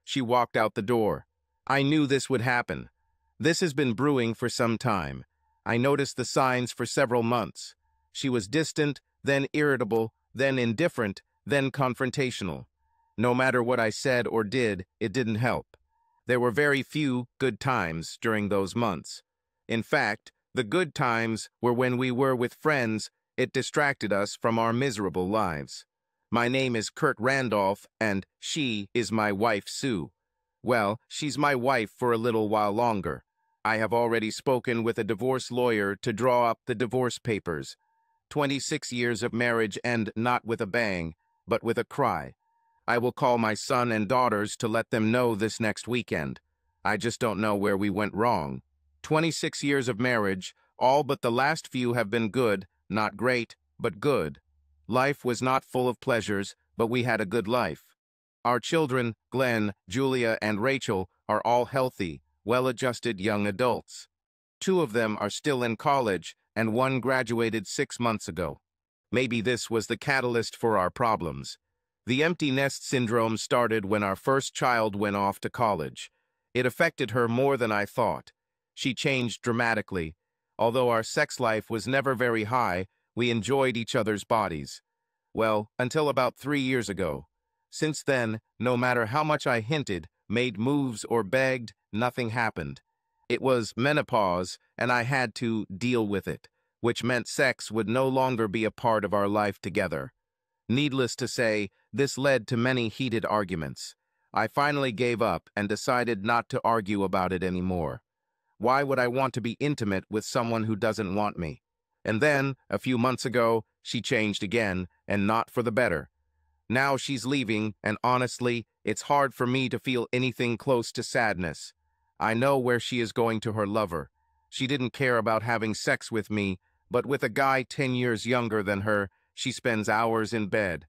she walked out the door. I knew this would happen. This has been brewing for some time. I noticed the signs for several months. She was distant, then irritable, then indifferent, then confrontational. No matter what I said or did, it didn't help. There were very few good times during those months. In fact, the good times were when we were with friends. It distracted us from our miserable lives. My name is Kurt Randolph, and she is my wife, Sue. Well, she's my wife for a little while longer. I have already spoken with a divorce lawyer to draw up the divorce papers. 26 years of marriage end not with a bang, but with a cry. I will call my son and daughters to let them know this next weekend. I just don't know where we went wrong. 26 years of marriage, all but the last few have been good, not great, but good. Life was not full of pleasures, but we had a good life. Our children, Glenn, Julia, and Rachel, are all healthy, well-adjusted young adults. 2 of them are still in college, and 1 graduated 6 months ago. Maybe this was the catalyst for our problems. The empty nest syndrome started when our first child went off to college. It affected her more than I thought. She changed dramatically. Although our sex life was never very high, we enjoyed each other's bodies. Well, until about 3 years ago. Since then, no matter how much I hinted, made moves, or begged, nothing happened. It was menopause, and I had to deal with it, which meant sex would no longer be a part of our life together. Needless to say, this led to many heated arguments. I finally gave up and decided not to argue about it anymore. Why would I want to be intimate with someone who doesn't want me? And then, a few months ago, she changed again, and not for the better. Now she's leaving, and honestly, it's hard for me to feel anything close to sadness. I know where she is going to her lover. She didn't care about having sex with me, but with a guy 10 years younger than her, she spends hours in bed.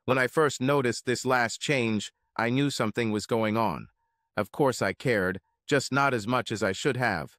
When I first noticed this last change, I knew something was going on. Of course I cared, just not as much as I should have.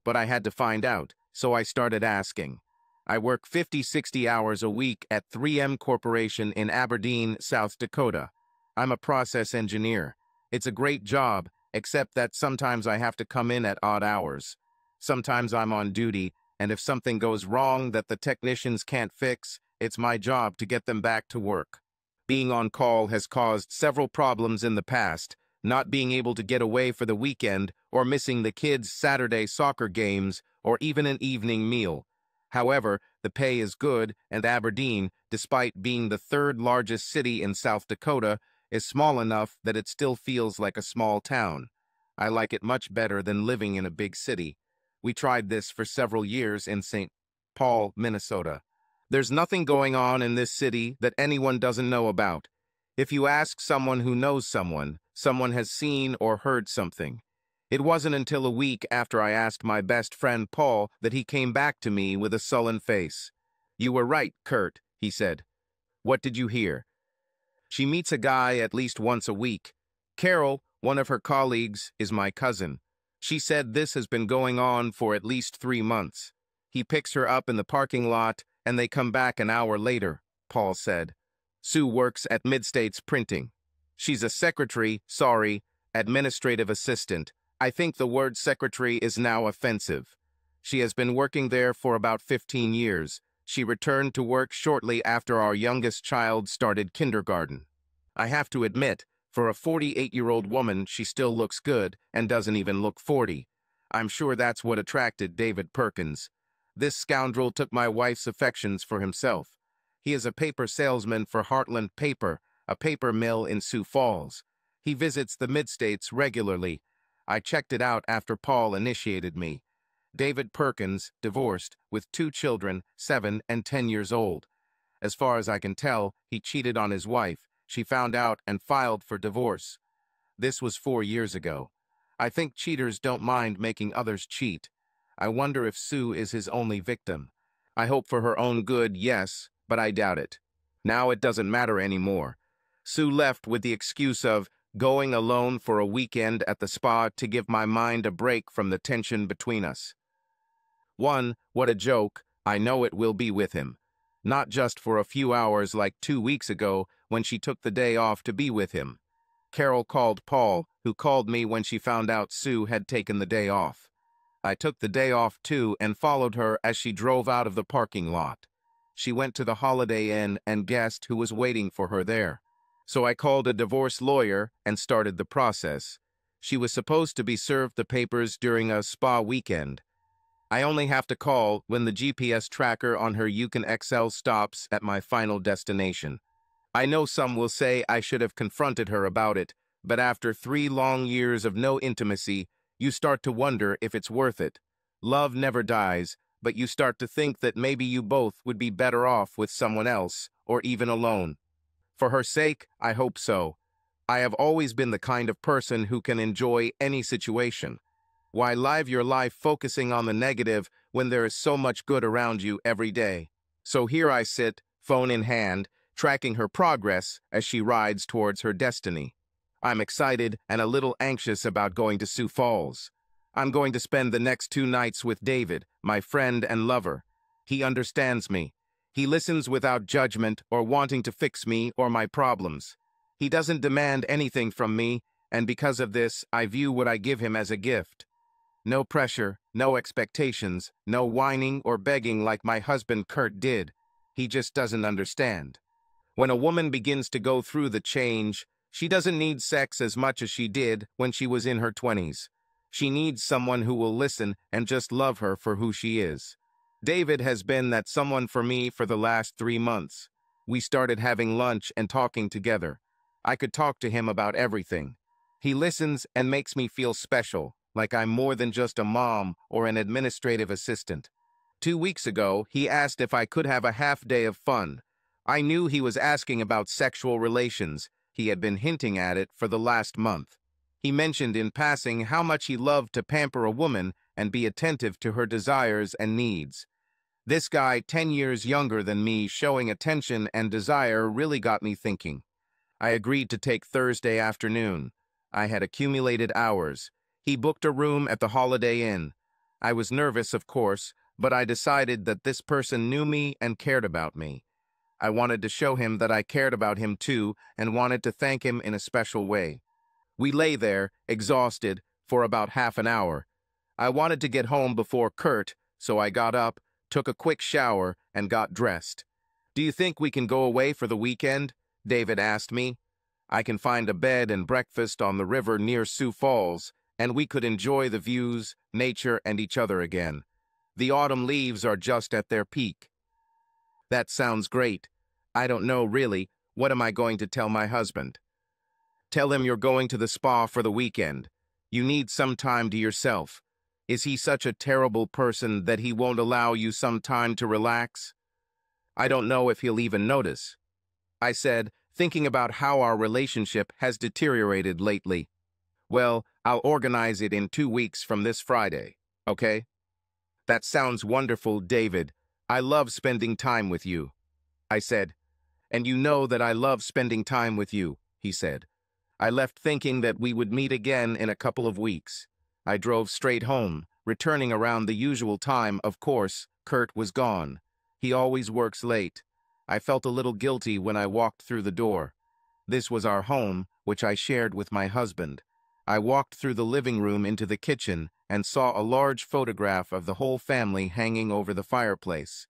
But I had to find out, so I started asking. I work 50-60 hours a week at 3M Corporation in Aberdeen, South Dakota. I'm a process engineer. It's a great job, except that sometimes I have to come in at odd hours. Sometimes I'm on duty, and if something goes wrong that the technicians can't fix, it's my job to get them back to work. Being on call has caused several problems in the past, not being able to get away for the weekend, or missing the kids' Saturday soccer games, or even an evening meal. However, the pay is good, and Aberdeen, despite being the 3rd largest city in South Dakota, is small enough that it still feels like a small town. I like it much better than living in a big city. We tried this for several years in St. Paul, Minnesota. There's nothing going on in this city that anyone doesn't know about. If you ask someone who knows someone, someone has seen or heard something. It wasn't until a week after I asked my best friend Paul that he came back to me with a sullen face. "You were right, Kurt," he said. "What did you hear?" "She meets a guy at least once a week. Carol, one of her colleagues, is my cousin. She said this has been going on for at least 3 months. He picks her up in the parking lot, and they come back an hour later," Paul said. "Sue works at Midstates Printing. She's a administrative assistant. I think the word secretary is now offensive. She has been working there for about 15 years. She returned to work shortly after our youngest child started kindergarten. I have to admit, for a 48-year-old woman, she still looks good and doesn't even look 40. I'm sure that's what attracted David Perkins. This scoundrel took my wife's affections for himself. He is a paper salesman for Heartland Paper, a paper mill in Sioux Falls. He visits the Midstates regularly. I checked it out after Paul initiated me. David Perkins, divorced, with 2 children, 7 and 10 years old. As far as I can tell, he cheated on his wife. She found out and filed for divorce. This was 4 years ago. I think cheaters don't mind making others cheat. I wonder if Sue is his only victim. I hope for her own good, yes, but I doubt it. Now it doesn't matter anymore. Sue left with the excuse of going alone for a weekend at the spa to give my mind a break from the tension between us. What a joke. I know it will be with him. Not just for a few hours like 2 weeks ago when she took the day off to be with him. Carol called Paul, who called me when she found out Sue had taken the day off. I took the day off too and followed her as she drove out of the parking lot. She went to the Holiday Inn and guessed who was waiting for her there. So I called a divorce lawyer and started the process. She was supposed to be served the papers during a spa weekend. I only have to call when the GPS tracker on her Yukon XL stops at my final destination. I know some will say I should have confronted her about it, but after 3 long years of no intimacy, you start to wonder if it's worth it. Love never dies, but you start to think that maybe you both would be better off with someone else, or even alone. For her sake, I hope so. I have always been the kind of person who can enjoy any situation. Why live your life focusing on the negative when there is so much good around you every day? So here I sit, phone in hand, tracking her progress as she rides towards her destiny. I'm excited and a little anxious about going to Sioux Falls. I'm going to spend the next 2 nights with David, my friend and lover. He understands me. He listens without judgment or wanting to fix me or my problems. He doesn't demand anything from me, and because of this, I view what I give him as a gift. No pressure, no expectations, no whining or begging like my husband Kurt did. He just doesn't understand. When a woman begins to go through the change, she doesn't need sex as much as she did when she was in her 20s. She needs someone who will listen and just love her for who she is. David has been that someone for me for the last 3 months. We started having lunch and talking together. I could talk to him about everything. He listens and makes me feel special, like I'm more than just a mom or an administrative assistant. 2 weeks ago, he asked if I could have a half day of fun. I knew he was asking about sexual relations. He had been hinting at it for the last month. He mentioned in passing how much he loved to pamper a woman and be attentive to her desires and needs. This guy, 10 years younger than me, showing attention and desire really got me thinking. I agreed to take Thursday afternoon. I had accumulated hours. He booked a room at the Holiday Inn. I was nervous, of course, but I decided that this person knew me and cared about me. I wanted to show him that I cared about him too and wanted to thank him in a special way. We lay there, exhausted, for about half an hour. I wanted to get home before Kurt, so I got up, took a quick shower, and got dressed. "Do you think we can go away for the weekend?" David asked me. "I can find a bed and breakfast on the river near Sioux Falls, and we could enjoy the views, nature, and each other again. The autumn leaves are just at their peak." "That sounds great. I don't know, really. What am I going to tell my husband?" "Tell him you're going to the spa for the weekend. You need some time to yourself. Is he such a terrible person that he won't allow you some time to relax?" "I don't know if he'll even notice," I said, thinking about how our relationship has deteriorated lately. "Well, I'll organize it in 2 weeks from this Friday, okay?" "That sounds wonderful, David. I love spending time with you," I said. "And you know that I love spending time with you," he said. I left thinking that we would meet again in a couple of weeks. I drove straight home, returning around the usual time. Of course, Kurt was gone. He always works late. I felt a little guilty when I walked through the door. This was our home, which I shared with my husband. I walked through the living room into the kitchen and saw a large photograph of the whole family hanging over the fireplace.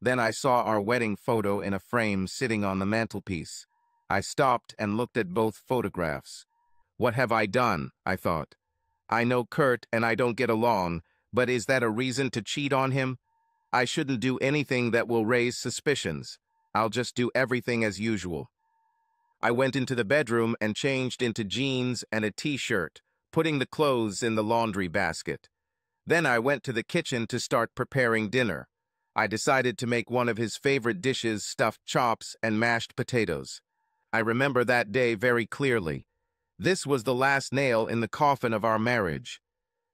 Then I saw our wedding photo in a frame sitting on the mantelpiece. I stopped and looked at both photographs. What have I done? I thought. I know Kurt and I don't get along, but is that a reason to cheat on him? I shouldn't do anything that will raise suspicions. I'll just do everything as usual. I went into the bedroom and changed into jeans and a t-shirt, putting the clothes in the laundry basket. Then I went to the kitchen to start preparing dinner. I decided to make one of his favorite dishes, stuffed chops and mashed potatoes. I remember that day very clearly. This was the last nail in the coffin of our marriage.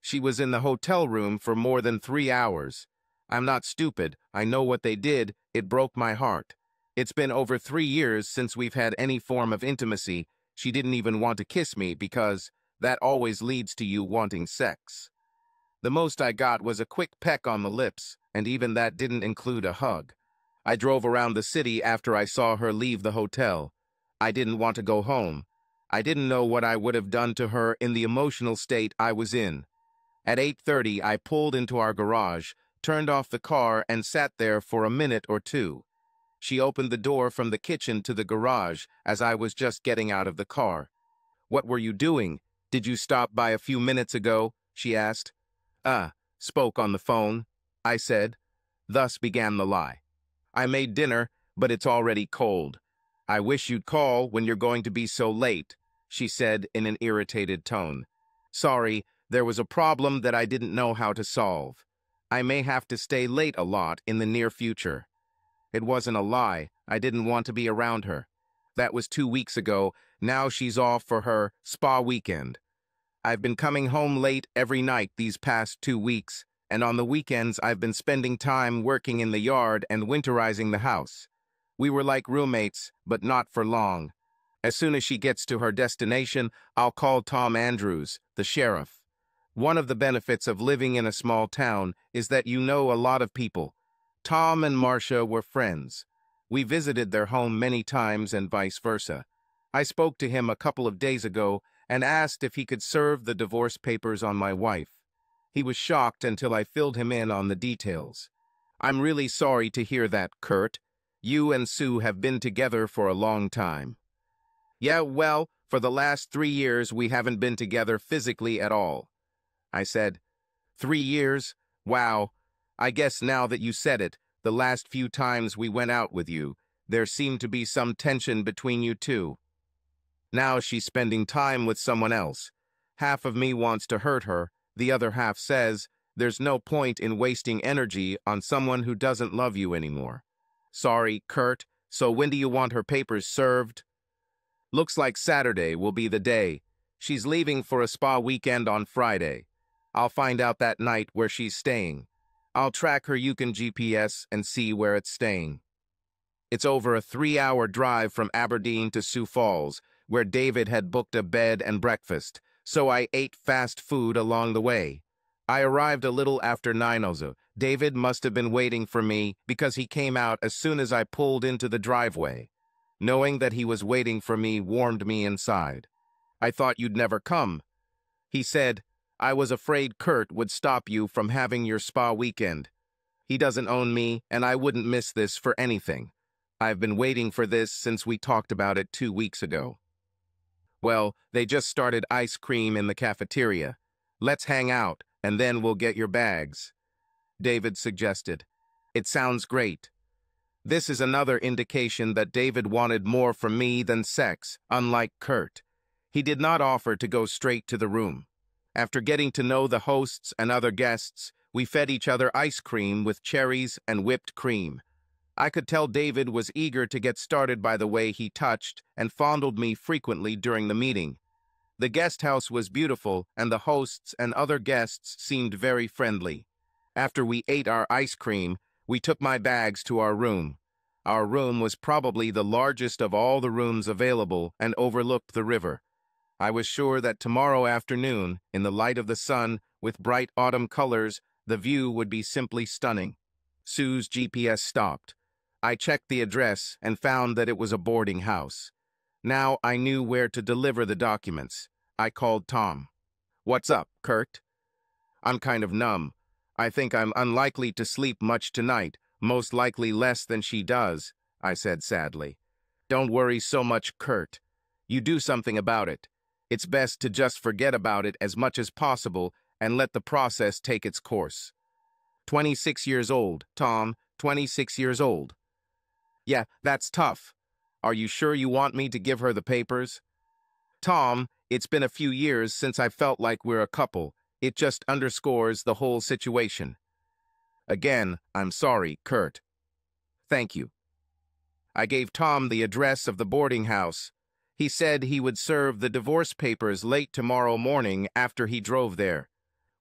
She was in the hotel room for more than 3 hours. I'm not stupid. I know what they did. It broke my heart. It's been over 3 years since we've had any form of intimacy. She didn't even want to kiss me because that always leads to you wanting sex. The most I got was a quick peck on the lips, and even that didn't include a hug. I drove around the city after I saw her leave the hotel. I didn't want to go home. I didn't know what I would have done to her in the emotional state I was in. At 8:30, I pulled into our garage, turned off the car, and sat there for a minute or two. She opened the door from the kitchen to the garage as I was just getting out of the car. "What were you doing? Did you stop by a few minutes ago?" she asked. Spoke on the phone," I said. Thus began the lie. "I made dinner, but it's already cold. I wish you'd call when you're going to be so late," she said in an irritated tone. "Sorry, there was a problem that I didn't know how to solve. I may have to stay late a lot in the near future." It wasn't a lie. I didn't want to be around her. That was 2 weeks ago. Now she's off for her spa weekend. I've been coming home late every night these past 2 weeks, and on the weekends I've been spending time working in the yard and winterizing the house. We were like roommates, but not for long. As soon as she gets to her destination, I'll call Tom Andrews, the sheriff. One of the benefits of living in a small town is that you know a lot of people. Tom and Marcia were friends. We visited their home many times and vice versa. I spoke to him a couple of days ago and asked if he could serve the divorce papers on my wife. He was shocked until I filled him in on the details. "I'm really sorry to hear that, Kurt. You and Sue have been together for a long time." "Yeah, well, for the last 3 years we haven't been together physically at all," I said. "3 years? Wow. I guess now that you said it, the last few times we went out with you, there seemed to be some tension between you two. Now she's spending time with someone else. Half of me wants to hurt her, the other half says there's no point in wasting energy on someone who doesn't love you anymore." "Sorry, Kurt, so when do you want her papers served?" "Looks like Saturday will be the day. She's leaving for a spa weekend on Friday. I'll find out that night where she's staying. I'll track her Yukon GPS and see where it's staying." It's over a 3-hour drive from Aberdeen to Sioux Falls, where David had booked a bed and breakfast, so I ate fast food along the way. I arrived a little after 9:00. David must have been waiting for me because he came out as soon as I pulled into the driveway. Knowing that he was waiting for me warmed me inside. "I thought you'd never come," he said. "I was afraid Kurt would stop you from having your spa weekend. He doesn't own me, and I wouldn't miss this for anything. I've been waiting for this since we talked about it 2 weeks ago." "Well, they just started ice cream in the cafeteria. Let's hang out, and then we'll get your bags," David suggested. "It sounds great." This is another indication that David wanted more from me than sex, unlike Kurt. He did not offer to go straight to the room. After getting to know the hosts and other guests, we fed each other ice cream with cherries and whipped cream. I could tell David was eager to get started by the way he touched and fondled me frequently during the meeting. The guest house was beautiful, and the hosts and other guests seemed very friendly. After we ate our ice cream, we took my bags to our room. Our room was probably the largest of all the rooms available and overlooked the river. I was sure that tomorrow afternoon, in the light of the sun, with bright autumn colors, the view would be simply stunning. Sue's GPS stopped. I checked the address and found that it was a boarding house. Now I knew where to deliver the documents. I called Tom. "What's up, Kurt?" "I'm kind of numb. I think I'm unlikely to sleep much tonight, most likely less than she does," I said sadly. "Don't worry so much, Kurt. You do something about it. It's best to just forget about it as much as possible and let the process take its course." 26 years old, Tom, 26 years old. "Yeah, that's tough. Are you sure you want me to give her the papers?" "Tom, it's been a few years since I felt like we're a couple. It just underscores the whole situation." "Again, I'm sorry, Kurt." "Thank you." I gave Tom the address of the boarding house. He said he would serve the divorce papers late tomorrow morning after he drove there.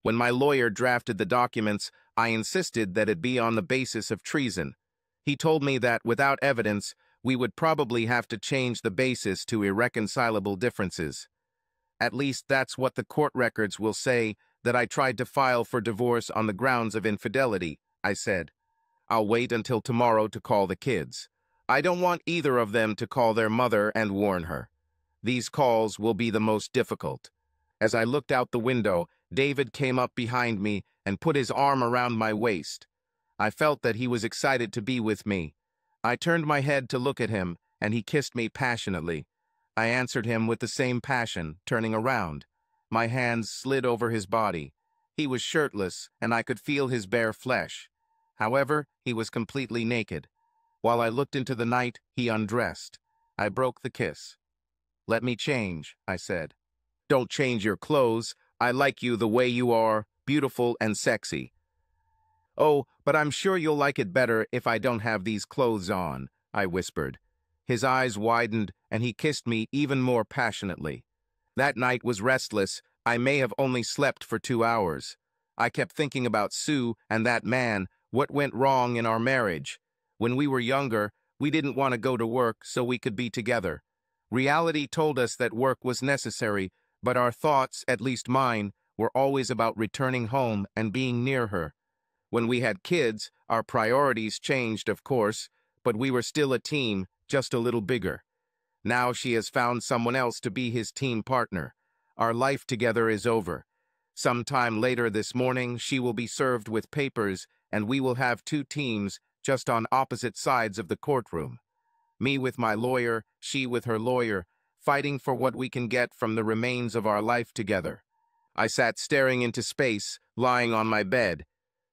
When my lawyer drafted the documents, I insisted that it be on the basis of treason. He told me that without evidence, we would probably have to change the basis to irreconcilable differences. At least that's what the court records will say, that I tried to file for divorce on the grounds of infidelity, I said. I'll wait until tomorrow to call the kids. I don't want either of them to call their mother and warn her. These calls will be the most difficult. As I looked out the window, David came up behind me and put his arm around my waist. I felt that he was excited to be with me. I turned my head to look at him, and he kissed me passionately. I answered him with the same passion, turning around. My hands slid over his body. He was shirtless, and I could feel his bare flesh. However, he was completely naked. While I looked into the night, he undressed. I broke the kiss. "Let me change," I said. "Don't change your clothes. I like you the way you are, beautiful and sexy." "Oh, but I'm sure you'll like it better if I don't have these clothes on," I whispered. His eyes widened, and he kissed me even more passionately. That night was restless. I may have only slept for 2 hours. I kept thinking about Sue and that man, what went wrong in our marriage. When we were younger, we didn't want to go to work so we could be together. Reality told us that work was necessary, but our thoughts, at least mine, were always about returning home and being near her. When we had kids, our priorities changed, of course, but we were still a team, just a little bigger. Now she has found someone else to be his team partner. Our life together is over. Sometime later this morning, she will be served with papers, and we will have 2 teams just on opposite sides of the courtroom. Me with my lawyer, she with her lawyer, fighting for what we can get from the remains of our life together. I sat staring into space, lying on my bed.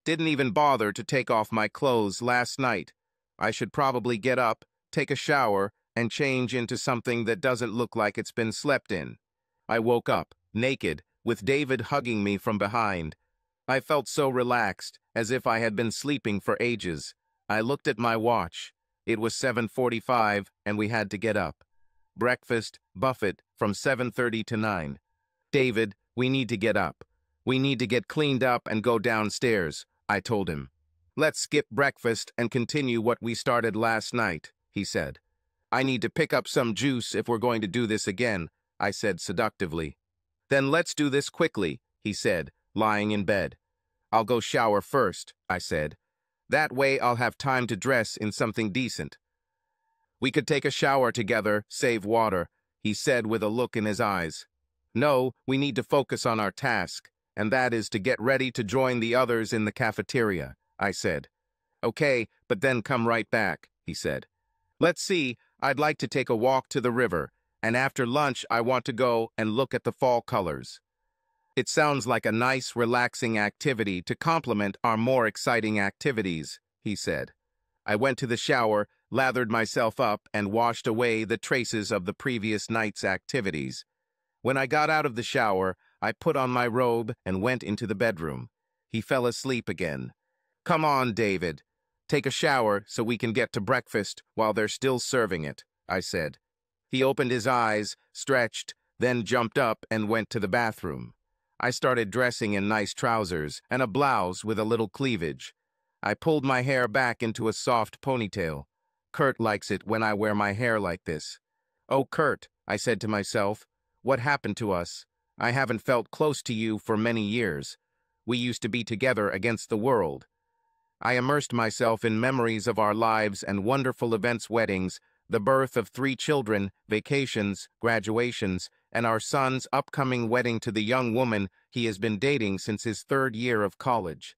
Didn't even bother to take off my clothes last night. I should probably get up, take a shower, and change into something that doesn't look like it's been slept in. I woke up, naked, with David hugging me from behind. I felt so relaxed, as if I had been sleeping for ages. I looked at my watch. It was 7:45, and we had to get up. Breakfast, buffet, from 7:30 to 9. "David, we need to get up. We need to get cleaned up and go downstairs," I told him. "Let's skip breakfast and continue what we started last night," he said. "I need to pick up some juice if we're going to do this again," I said seductively. "Then let's do this quickly," he said, lying in bed. "I'll go shower first," I said. "That way I'll have time to dress in something decent." "We could take a shower together, save water," he said with a look in his eyes. "No, we need to focus on our task, and that is to get ready to join the others in the cafeteria," I said. "Okay, but then come right back," he said. "Let's see, I'd like to take a walk to the river, and after lunch I want to go and look at the fall colors." "It sounds like a nice, relaxing activity to complement our more exciting activities," he said. I went to the shower, lathered myself up, and washed away the traces of the previous night's activities. When I got out of the shower, I put on my robe and went into the bedroom. He fell asleep again. "Come on, David. Take a shower so we can get to breakfast while they're still serving it," I said. He opened his eyes, stretched, then jumped up and went to the bathroom. I started dressing in nice trousers and a blouse with a little cleavage. I pulled my hair back into a soft ponytail. Kurt likes it when I wear my hair like this. "Oh, Kurt," I said to myself, "what happened to us? I haven't felt close to you for many years. We used to be together against the world." I immersed myself in memories of our lives and wonderful events, weddings, the birth of 3 children, vacations, graduations, and our son's upcoming wedding to the young woman he has been dating since his 3rd year of college.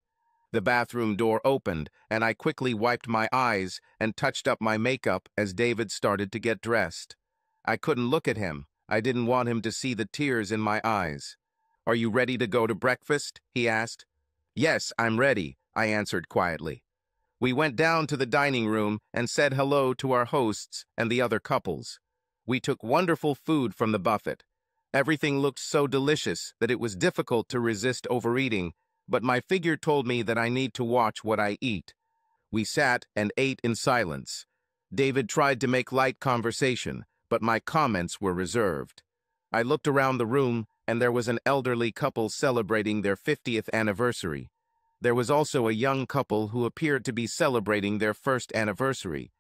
The bathroom door opened, and I quickly wiped my eyes and touched up my makeup as David started to get dressed. I couldn't look at him. I didn't want him to see the tears in my eyes. "Are you ready to go to breakfast?" he asked. "Yes, I'm ready," I answered quietly. We went down to the dining room and said hello to our hosts and the other couples. We took wonderful food from the buffet. Everything looked so delicious that it was difficult to resist overeating, but my figure told me that I need to watch what I eat. We sat and ate in silence. David tried to make light conversation, but my comments were reserved. I looked around the room, and there was an elderly couple celebrating their 50th anniversary. There was also a young couple who appeared to be celebrating their 1st anniversary.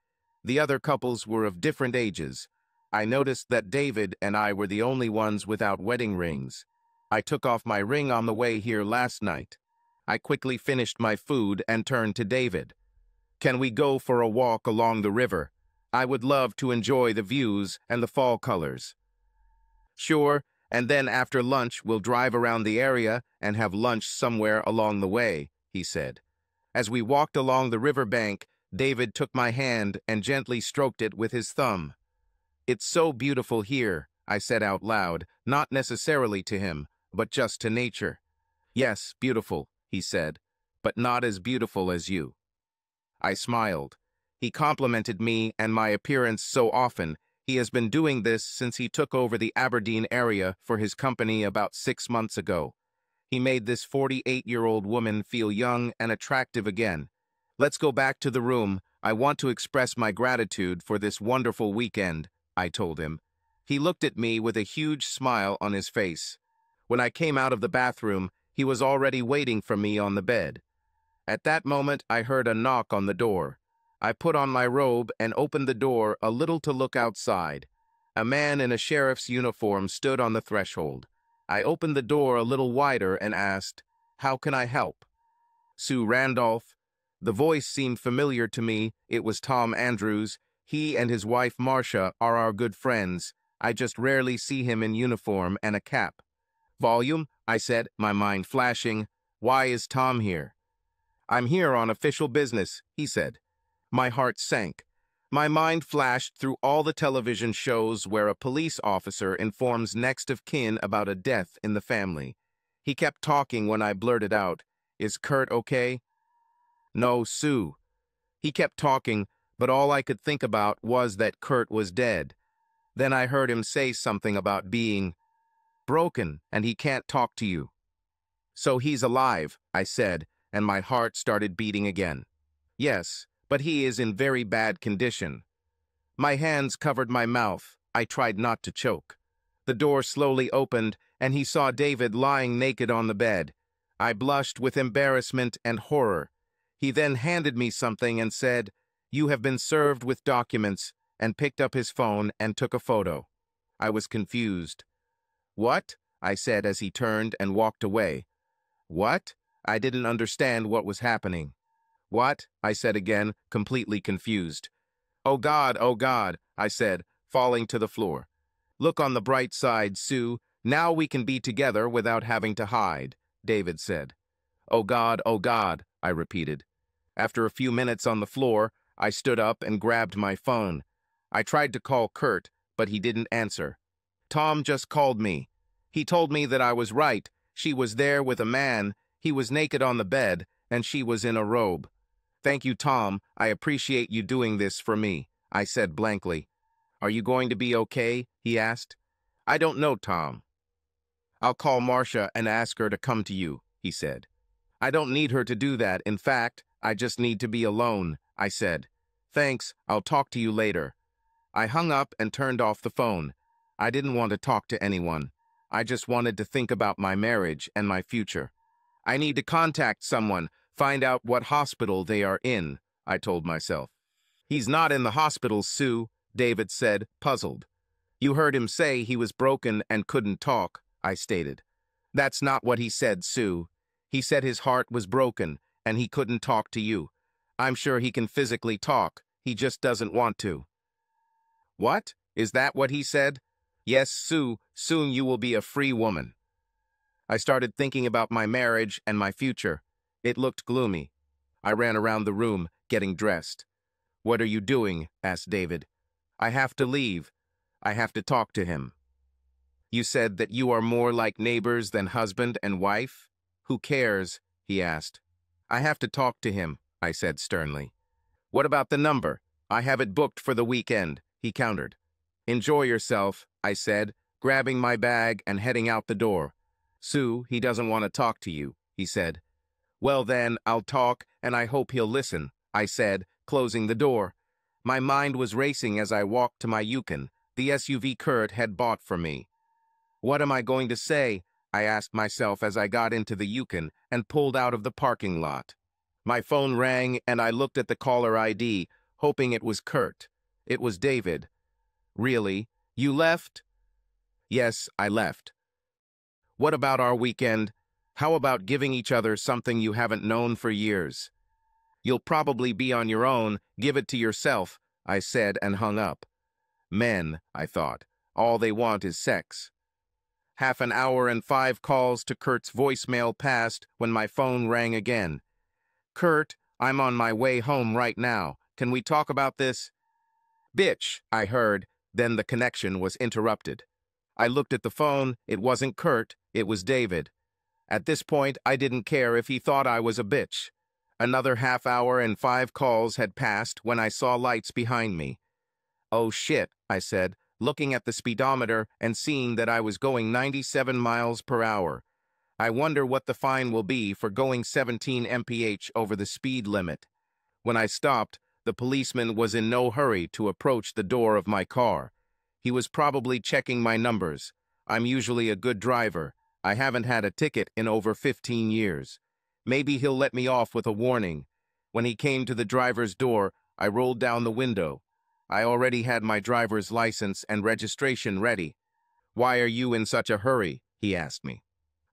The other couples were of different ages. I noticed that David and I were the only ones without wedding rings. I took off my ring on the way here last night. I quickly finished my food and turned to David. "Can we go for a walk along the river? I would love to enjoy the views and the fall colors." Sure, and then after lunch we'll drive around the area and have lunch somewhere along the way, he said. As we walked along the river bank, David took my hand and gently stroked it with his thumb. "It's so beautiful here," I said out loud, not necessarily to him, but just to nature. "Yes, beautiful," he said, "but not as beautiful as you." I smiled. He complimented me and my appearance so often. He has been doing this since he took over the Aberdeen area for his company about 6 months ago. He made this 48-year-old woman feel young and attractive again. "Let's go back to the room. I want to express my gratitude for this wonderful weekend," I told him. He looked at me with a huge smile on his face. When I came out of the bathroom, he was already waiting for me on the bed. At that moment, I heard a knock on the door. I put on my robe and opened the door a little to look outside. A man in a sheriff's uniform stood on the threshold. I opened the door a little wider and asked, "How can I help?" "Sue Randolph." The voice seemed familiar to me. It was Tom Andrews. He and his wife Marcia are our good friends. I just rarely see him in uniform and a cap. "Volume," I said, my mind flashing. "Why is Tom here?" "I'm here on official business," he said. My heart sank. My mind flashed through all the television shows where a police officer informs next of kin about a death in the family. He kept talking when I blurted out, "Is Kurt okay?" "No, Sue." He kept talking, but all I could think about was that Kurt was dead. Then I heard him say something about being broken and he can't talk to you. "So he's alive," I said, and my heart started beating again. "Yes, but he is in very bad condition." My hands covered my mouth. I tried not to choke. The door slowly opened, and he saw David lying naked on the bed. I blushed with embarrassment and horror. He then handed me something and said, "You have been served with documents," and picked up his phone and took a photo. I was confused. "What?" I said as he turned and walked away. "What?" I didn't understand what was happening. "What?" I said again, completely confused. "Oh God," I said, falling to the floor. "Look on the bright side, Sue. Now we can be together without having to hide," David said. Oh God," I repeated. After a few minutes on the floor, I stood up and grabbed my phone. I tried to call Kurt, but he didn't answer. Tom just called me. He told me that I was right. She was there with a man. He was naked on the bed, and she was in a robe. "Thank you, Tom. I appreciate you doing this for me," I said blankly. "Are you going to be okay?" he asked. "I don't know, Tom." "I'll call Marcia and ask her to come to you," he said. "I don't need her to do that. In fact, I just need to be alone," I said. "Thanks, I'll talk to you later." I hung up and turned off the phone. I didn't want to talk to anyone. I just wanted to think about my marriage and my future. "I need to contact someone, find out what hospital they are in," I told myself. "He's not in the hospital, Sue," David said, puzzled. "You heard him say he was broken and couldn't talk," I stated. "That's not what he said, Sue. He said his heart was broken and he couldn't talk to you. I'm sure he can physically talk. He just doesn't want to." "What? Is that what he said?" "Yes, Sue. Soon you will be a free woman." I started thinking about my marriage and my future. It looked gloomy. I ran around the room, getting dressed. "What are you doing?" asked David. "I have to leave. I have to talk to him." "You said that you are more like neighbors than husband and wife? Who cares?" he asked. "I have to talk to him," I said sternly. "What about the number? I have it booked for the weekend," he countered. "Enjoy yourself," I said, grabbing my bag and heading out the door. "Sue, he doesn't want to talk to you," he said. "Well then, I'll talk, and I hope he'll listen," I said, closing the door. My mind was racing as I walked to my Yukon, the SUV Kurt had bought for me. What am I going to say? I asked myself as I got into the Yukon and pulled out of the parking lot. My phone rang and I looked at the caller ID, hoping it was Kurt. It was David. "Really? You left?" "Yes, I left." "What about our weekend? How about giving each other something you haven't known for years?" "You'll probably be on your own. Give it to yourself," I said and hung up. Men, I thought. All they want is sex. Half an hour and 5 calls to Kurt's voicemail passed when my phone rang again. "Kurt, I'm on my way home right now. Can we talk about this?" "Bitch," I heard, then the connection was interrupted. I looked at the phone. It wasn't Kurt, it was David. At this point, I didn't care if he thought I was a bitch. Another half hour and 5 calls had passed when I saw lights behind me. "Oh shit," I said, looking at the speedometer and seeing that I was going 97 miles per hour. "I wonder what the fine will be for going 17 mph over the speed limit." When I stopped, the policeman was in no hurry to approach the door of my car. He was probably checking my numbers. I'm usually a good driver. I haven't had a ticket in over 15 years. Maybe he'll let me off with a warning. When he came to the driver's door, I rolled down the window. I already had my driver's license and registration ready. "Why are you in such a hurry?" he asked me.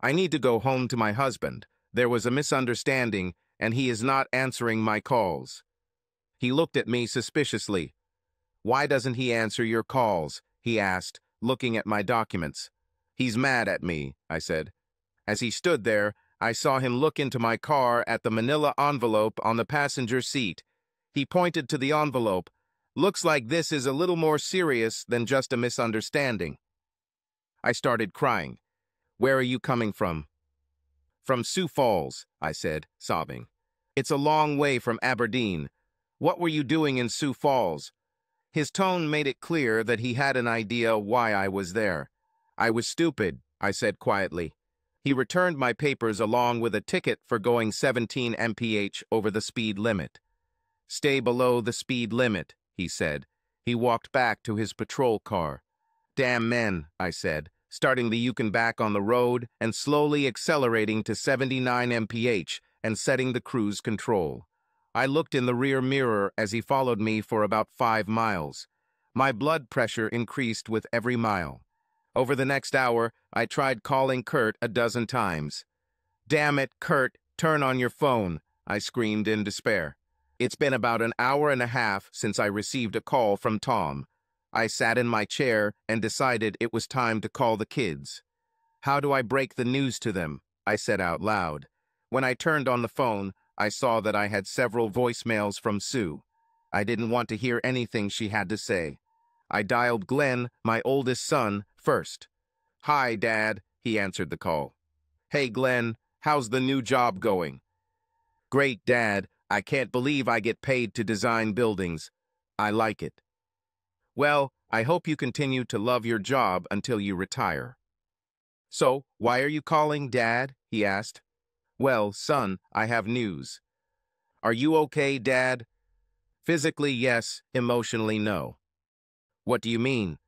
"I need to go home to my husband. There was a misunderstanding, and he is not answering my calls." He looked at me suspiciously. "Why doesn't he answer your calls?" he asked, looking at my documents. "He's mad at me," I said. As he stood there, I saw him look into my car at the manila envelope on the passenger seat. He pointed to the envelope. "Looks like this is a little more serious than just a misunderstanding." I started crying. "Where are you coming from?" "From Sioux Falls," I said, sobbing. "It's a long way from Aberdeen. What were you doing in Sioux Falls?" His tone made it clear that he had an idea why I was there. "I was stupid," I said quietly. He returned my papers along with a ticket for going 17 mph over the speed limit. "Stay below the speed limit," he said. He walked back to his patrol car. "Damn men," I said, starting the Yukon back on the road and slowly accelerating to 79 mph and setting the cruise control. I looked in the rear mirror as he followed me for about 5 miles. My blood pressure increased with every mile. Over the next hour, I tried calling Kurt a dozen times. "Damn it, Kurt, turn on your phone," I screamed in despair. It's been about an hour and a half since I received a call from Tom. I sat in my chair and decided it was time to call the kids. "How do I break the news to them?" I said out loud. When I turned on the phone, I saw that I had several voicemails from Sue. I didn't want to hear anything she had to say. I dialed Glenn, my oldest son, first. "Hi, Dad," he answered the call. "Hey, Glenn, how's the new job going?" "Great, Dad. I can't believe I get paid to design buildings. I like it." "Well, I hope you continue to love your job until you retire." "So, why are you calling, Dad?" he asked. "Well, son, I have news." "Are you okay, Dad?" "Physically, yes. Emotionally, no." "What do you mean?"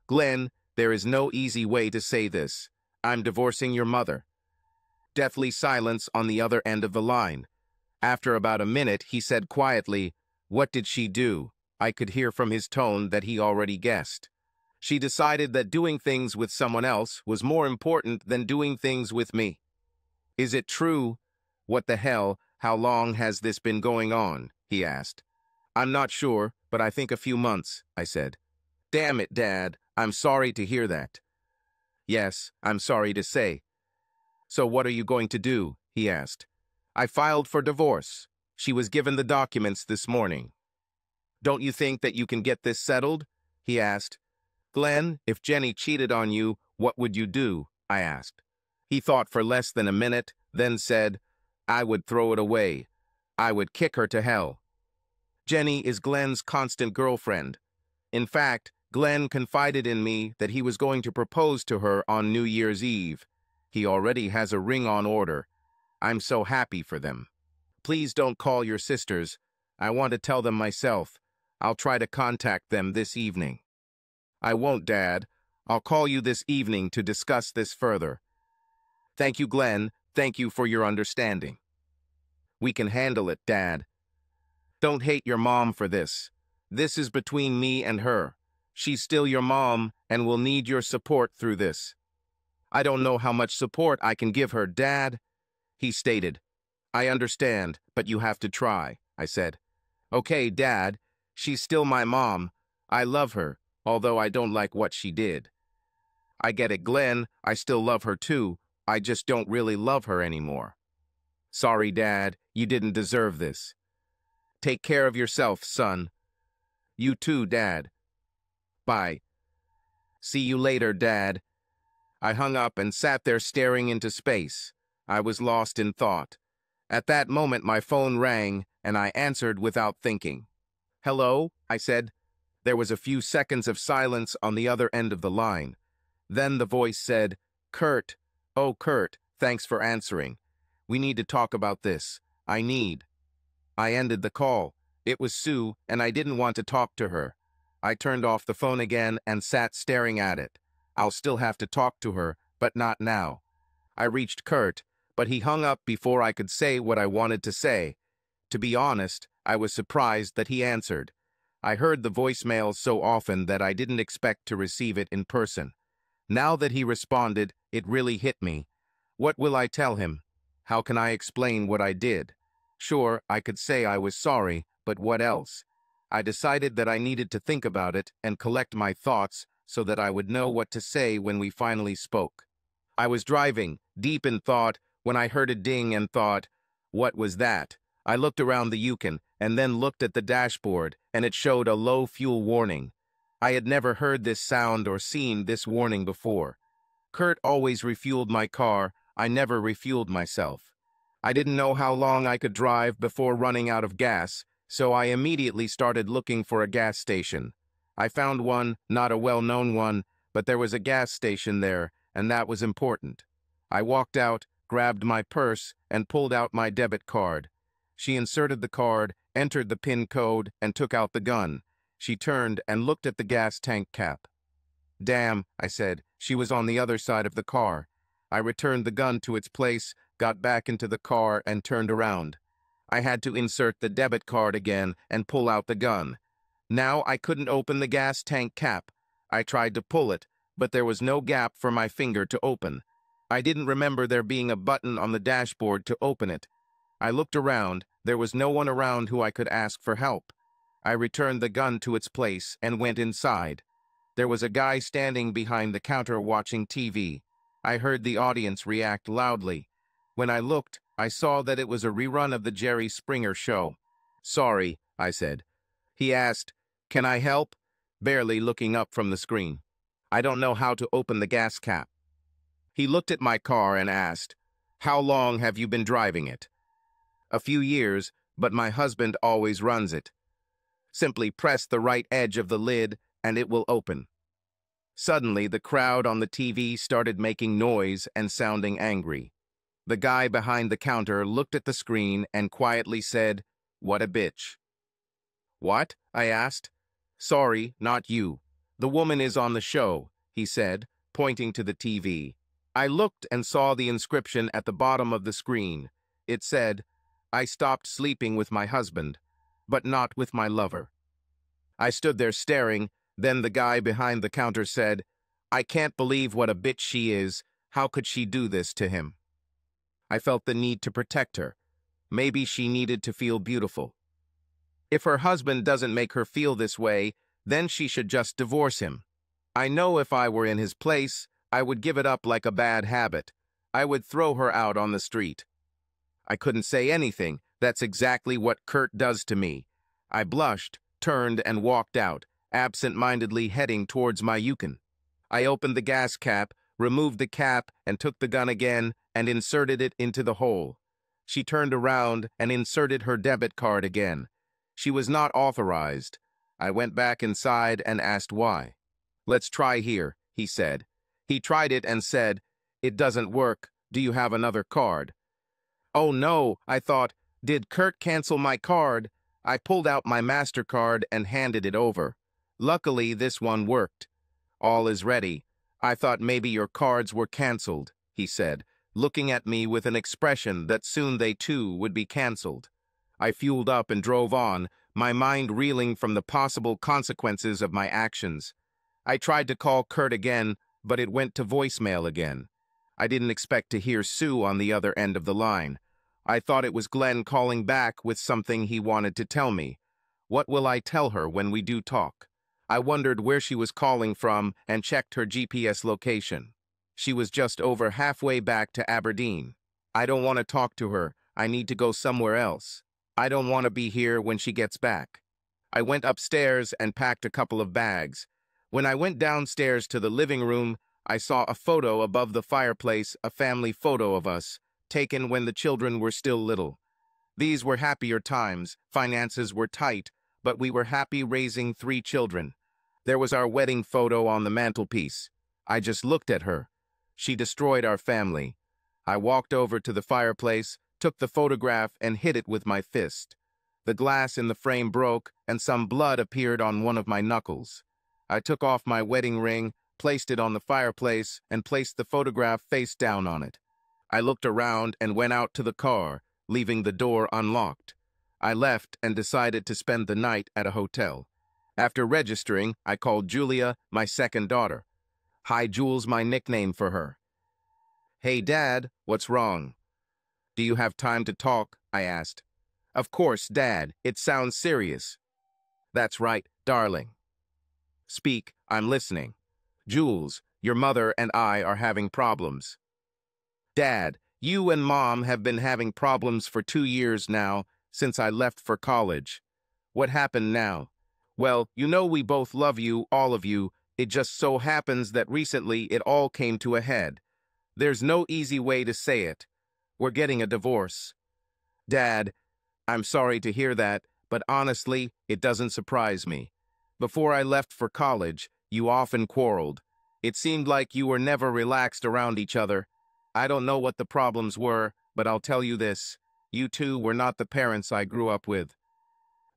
"Glenn, there is no easy way to say this. I'm divorcing your mother." Deathly silence on the other end of the line. After about a minute, he said quietly, "What did she do?" I could hear from his tone that he already guessed. "She decided that doing things with someone else was more important than doing things with me." "Is it true?" "What the hell? How long has this been going on?" he asked. "I'm not sure, but I think a few months," I said. "Damn it, Dad. I'm sorry to hear that." "Yes, I'm sorry to say." "So what are you going to do?" he asked. "I filed for divorce. She was given the documents this morning." "Don't you think that you can get this settled?" he asked. "Glenn, if Jenny cheated on you, what would you do?" I asked. He thought for less than a minute, then said, "I would throw it away. I would kick her to hell." Jenny is Glenn's constant girlfriend. In fact, Glenn confided in me that he was going to propose to her on New Year's Eve. He already has a ring on order. I'm so happy for them. "Please don't call your sisters. I want to tell them myself. I'll try to contact them this evening." "I won't, Dad. I'll call you this evening to discuss this further." "Thank you, Glenn. Thank you for your understanding." "We can handle it, Dad." "Don't hate your mom for this. This is between me and her. She's still your mom and will need your support through this." "I don't know how much support I can give her, Dad," he stated. "I understand, but you have to try," I said. "Okay, Dad. She's still my mom. I love her, although I don't like what she did." I get it, Glenn. I still love her too. I just don't really love her anymore. Sorry, Dad. You didn't deserve this. Take care of yourself, son. You too, Dad. Bye. See you later, Dad. I hung up and sat there staring into space. I was lost in thought. At that moment, my phone rang, and I answered without thinking. Hello, I said. There was a few seconds of silence on the other end of the line. Then the voice said, Kurt. Oh, Kurt, thanks for answering. We need to talk about this. I ended the call. It was Sue, and I didn't want to talk to her. I turned off the phone again and sat staring at it. I'll still have to talk to her, but not now. I reached Kurt, but he hung up before I could say what I wanted to say. To be honest, I was surprised that he answered. I heard the voicemail so often that I didn't expect to receive it in person. Now that he responded, it really hit me. What will I tell him? How can I explain what I did? Sure, I could say I was sorry, but what else? I decided that I needed to think about it and collect my thoughts so that I would know what to say when we finally spoke. I was driving, deep in thought, when I heard a ding and thought, what was that? I looked around the Yukon and then looked at the dashboard, and it showed a low fuel warning. I had never heard this sound or seen this warning before. Kurt always refueled my car. I never refueled myself. I didn't know how long I could drive before running out of gas, so I immediately started looking for a gas station. I found one, not a well-known one, but there was a gas station there, and that was important. I walked out, grabbed my purse, and pulled out my debit card. She inserted the card, entered the PIN code, and took out the gun. She turned and looked at the gas tank cap. Damn, I said. She was on the other side of the car. I returned the gun to its place, got back into the car, and turned around. I had to insert the debit card again and pull out the gun. Now I couldn't open the gas tank cap. I tried to pull it, but there was no gap for my finger to open. I didn't remember there being a button on the dashboard to open it. I looked around. There was no one around who I could ask for help. I returned the gun to its place and went inside. There was a guy standing behind the counter watching TV. I heard the audience react loudly. When I looked, I saw that it was a rerun of the Jerry Springer show. Sorry, I said. He asked, Can I help? Barely looking up from the screen. I don't know how to open the gas cap. He looked at my car and asked, How long have you been driving it? A few years, but my husband always runs it. Simply press the right edge of the lid and it will open. Suddenly, the crowd on the TV started making noise and sounding angry. The guy behind the counter looked at the screen and quietly said, What a bitch. What? I asked. Sorry, not you. The woman is on the show, he said, pointing to the TV. I looked and saw the inscription at the bottom of the screen. It said, I stopped sleeping with my husband, but not with my lover. I stood there staring. Then the guy behind the counter said, I can't believe what a bitch she is. How could she do this to him? I felt the need to protect her. Maybe she needed to feel beautiful. If her husband doesn't make her feel this way, then she should just divorce him. I know if I were in his place, I would give it up like a bad habit. I would throw her out on the street. I couldn't say anything. That's exactly what Kurt does to me. I blushed, turned, and walked out, absent-mindedly heading towards my Yukon. I opened the gas cap, removed the cap, and took the gun again and inserted it into the hole. She turned around and inserted her debit card again. She was not authorized. I went back inside and asked why. Let's try here, he said. He tried it and said, It doesn't work. Do you have another card? Oh no, I thought, did Kurt cancel my card? I pulled out my MasterCard and handed it over. Luckily, this one worked. All is ready. I thought maybe your cards were canceled, he said, looking at me with an expression that soon they too would be canceled. I fueled up and drove on, my mind reeling from the possible consequences of my actions. I tried to call Kurt again, but it went to voicemail again. I didn't expect to hear Sue on the other end of the line. I thought it was Glenn calling back with something he wanted to tell me. What will I tell her when we do talk? I wondered where she was calling from and checked her GPS location. She was just over halfway back to Aberdeen. I don't want to talk to her. I need to go somewhere else. I don't want to be here when she gets back. I went upstairs and packed a couple of bags. When I went downstairs to the living room, I saw a photo above the fireplace, a family photo of us, taken when the children were still little. These were happier times. Finances were tight, but we were happy raising 3 children. There was our wedding photo on the mantelpiece. I just looked at her. She destroyed our family. I walked over to the fireplace, took the photograph, and hit it with my fist. The glass in the frame broke, and some blood appeared on one of my knuckles. I took off my wedding ring, placed it on the fireplace, and placed the photograph face down on it. I looked around and went out to the car, leaving the door unlocked. I left and decided to spend the night at a hotel. After registering, I called Julia, my second daughter. Hi, Jules, my nickname for her. Hey, Dad, what's wrong? Do you have time to talk? I asked. Of course, Dad. It sounds serious. That's right, darling. Speak, I'm listening. Jules, your mother and I are having problems. Dad, you and Mom have been having problems for 2 years now, since I left for college. What happened now? Well, you know we both love you, all of you. It just so happens that recently it all came to a head. There's no easy way to say it. We're getting a divorce. Dad, I'm sorry to hear that, but honestly, it doesn't surprise me. Before I left for college, you often quarreled. It seemed like you were never relaxed around each other. I don't know what the problems were, but I'll tell you this. You two were not the parents I grew up with.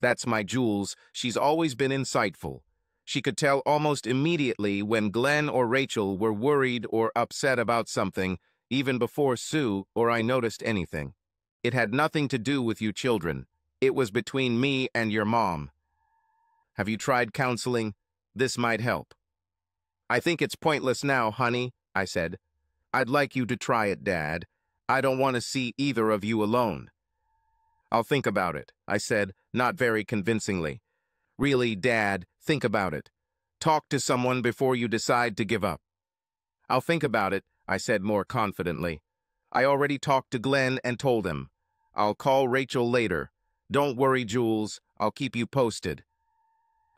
That's my Jules. She's always been insightful. She could tell almost immediately when Glenn or Rachel were worried or upset about something, even before Sue or I noticed anything. It had nothing to do with you children. It was between me and your mom. Have you tried counseling? This might help. I think it's pointless now, honey, I said. I'd like you to try it, Dad. I don't want to see either of you alone. I'll think about it, I said, not very convincingly. Really, Dad, think about it. Talk to someone before you decide to give up. I'll think about it, I said more confidently. I already talked to Glenn and told him. I'll call Rachel later. Don't worry, Jules. I'll keep you posted.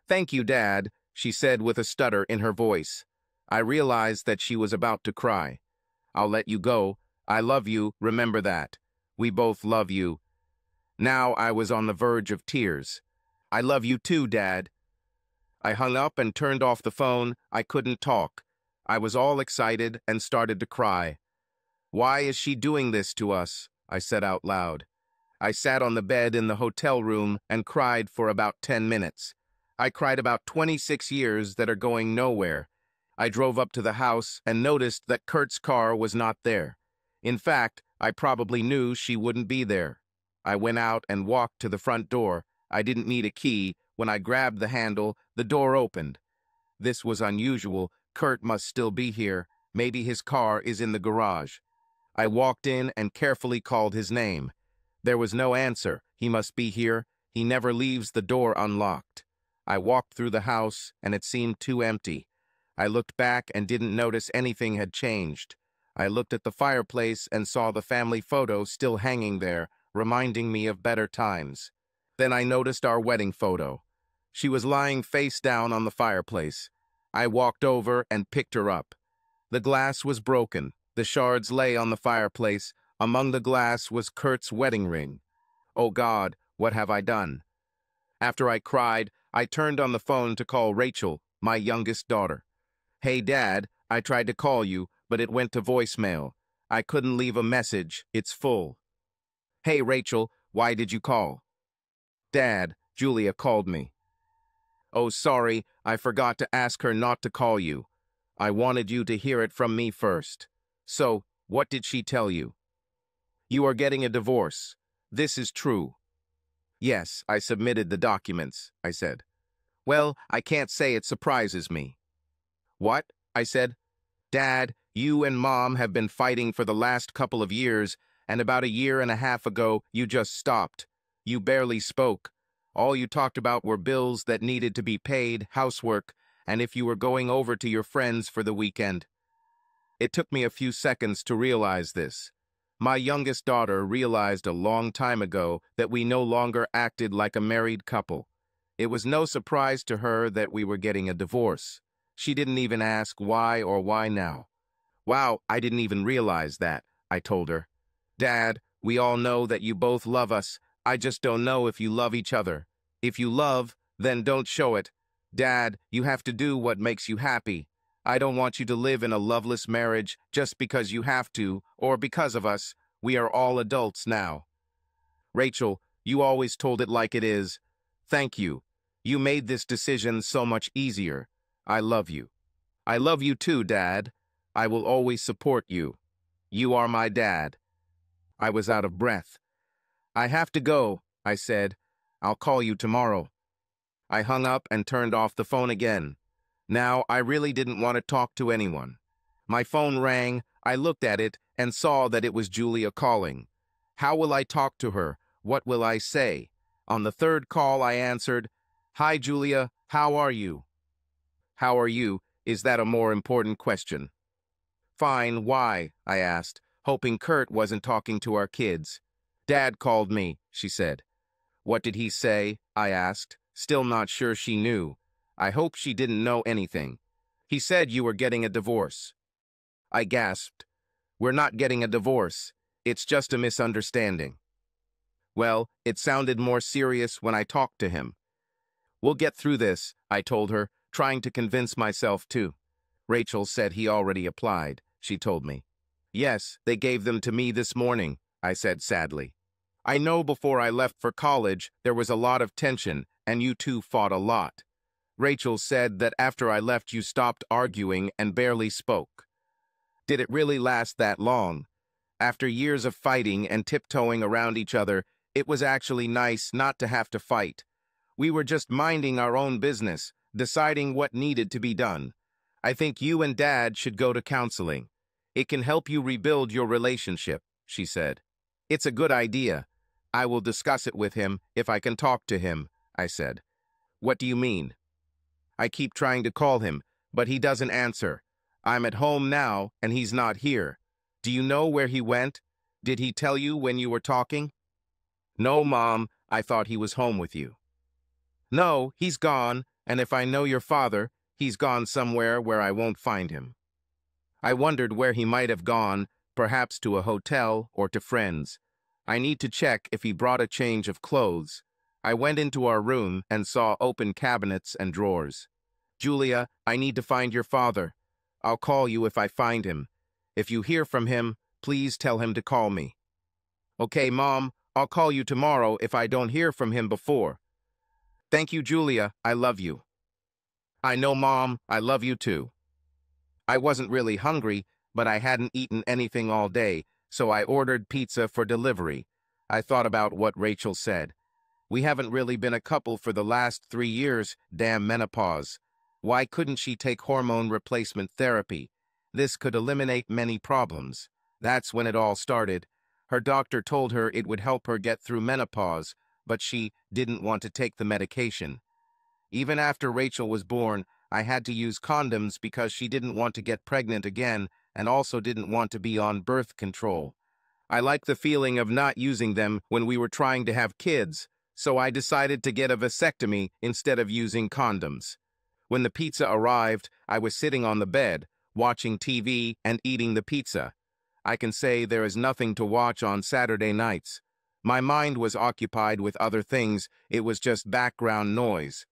Thank you, Dad, she said with a stutter in her voice. I realized that she was about to cry. I'll let you go. I love you, remember that. We both love you. Now I was on the verge of tears. I love you too, Dad. I hung up and turned off the phone. I couldn't talk. I was all excited and started to cry. Why is she doing this to us? I said out loud. I sat on the bed in the hotel room and cried for about 10 minutes. I cried about 26 years that are going nowhere. I drove up to the house and noticed that Kurt's car was not there. In fact, I probably knew she wouldn't be there. I went out and walked to the front door. I didn't need a key. When I grabbed the handle, the door opened. This was unusual. Kurt must still be here. Maybe his car is in the garage. I walked in and carefully called his name. There was no answer. He must be here. He never leaves the door unlocked. I walked through the house, and it seemed too empty. I looked back and didn't notice anything had changed. I looked at the fireplace and saw the family photo still hanging there, reminding me of better times. Then I noticed our wedding photo. She was lying face down on the fireplace. I walked over and picked her up. The glass was broken. The shards lay on the fireplace. Among the glass was Kurt's wedding ring. Oh God, what have I done? After I cried, I turned on the phone to call Rachel, my youngest daughter. Hey, Dad, I tried to call you, but it went to voicemail. I couldn't leave a message. It's full. Hey, Rachel, why did you call? Dad, Julia called me. Oh, sorry, I forgot to ask her not to call you. I wanted you to hear it from me first. So, what did she tell you? You are getting a divorce. This is true. Yes, I submitted the documents, I said. Well, I can't say it surprises me. What? I said. Dad, you and Mom have been fighting for the last couple of years, and about a year and a half ago, you just stopped. You barely spoke. All you talked about were bills that needed to be paid, housework, and if you were going over to your friends for the weekend. It took me a few seconds to realize this. My youngest daughter realized a long time ago that we no longer acted like a married couple. It was no surprise to her that we were getting a divorce. She didn't even ask why or why now. Wow, I didn't even realize that, I told her. Dad, we all know that you both love us. I just don't know if you love each other. If you love, then don't show it. Dad, you have to do what makes you happy. I don't want you to live in a loveless marriage just because you have to, or because of us. We are all adults now. Rachel, you always told it like it is. Thank you. You made this decision so much easier. I love you. I love you too, Dad. I will always support you. You are my dad. I was out of breath. I have to go, I said. I'll call you tomorrow. I hung up and turned off the phone again. Now, I really didn't want to talk to anyone. My phone rang, I looked at it, and saw that it was Julia calling. How will I talk to her? What will I say? On the third call, I answered, "Hi, Julia, how are you?" How are you? Is that a more important question? Fine, why? I asked, hoping Kurt wasn't talking to our kids. Dad called me, she said. What did he say? I asked, still not sure she knew. I hope she didn't know anything. He said you were getting a divorce. I gasped. We're not getting a divorce. It's just a misunderstanding. Well, it sounded more serious when I talked to him. We'll get through this, I told her, trying to convince myself too. Rachel said he already applied, she told me. Yes, they gave them to me this morning, I said sadly. I know before I left for college, there was a lot of tension, and you two fought a lot. Rachel said that after I left you stopped arguing and barely spoke. Did it really last that long? After years of fighting and tiptoeing around each other, it was actually nice not to have to fight. We were just minding our own business, deciding what needed to be done. I think you and Dad should go to counseling. It can help you rebuild your relationship, she said. It's a good idea. I will discuss it with him if I can talk to him, I said. What do you mean? I keep trying to call him, but he doesn't answer. I'm at home now, and he's not here. Do you know where he went? Did he tell you when you were talking? No, Mom. I thought he was home with you. No, he's gone, and if I know your father, he's gone somewhere where I won't find him. I wondered where he might have gone, perhaps to a hotel or to friends. I need to check if he brought a change of clothes. I went into our room and saw open cabinets and drawers. Julia, I need to find your father. I'll call you if I find him. If you hear from him, please tell him to call me. Okay, Mom, I'll call you tomorrow if I don't hear from him before. Thank you, Julia. I love you. I know, Mom. I love you too. I wasn't really hungry, but I hadn't eaten anything all day, so I ordered pizza for delivery. I thought about what Rachel said. We haven't really been a couple for the last 3 years, damn menopause. Why couldn't she take hormone replacement therapy? This could eliminate many problems. That's when it all started. Her doctor told her it would help her get through menopause, but she didn't want to take the medication. Even after Rachel was born, I had to use condoms because she didn't want to get pregnant again and also didn't want to be on birth control. I like the feeling of not using them when we were trying to have kids, so I decided to get a vasectomy instead of using condoms. When the pizza arrived, I was sitting on the bed, watching TV and eating the pizza. I can say there is nothing to watch on Saturday nights. My mind was occupied with other things, it was just background noise.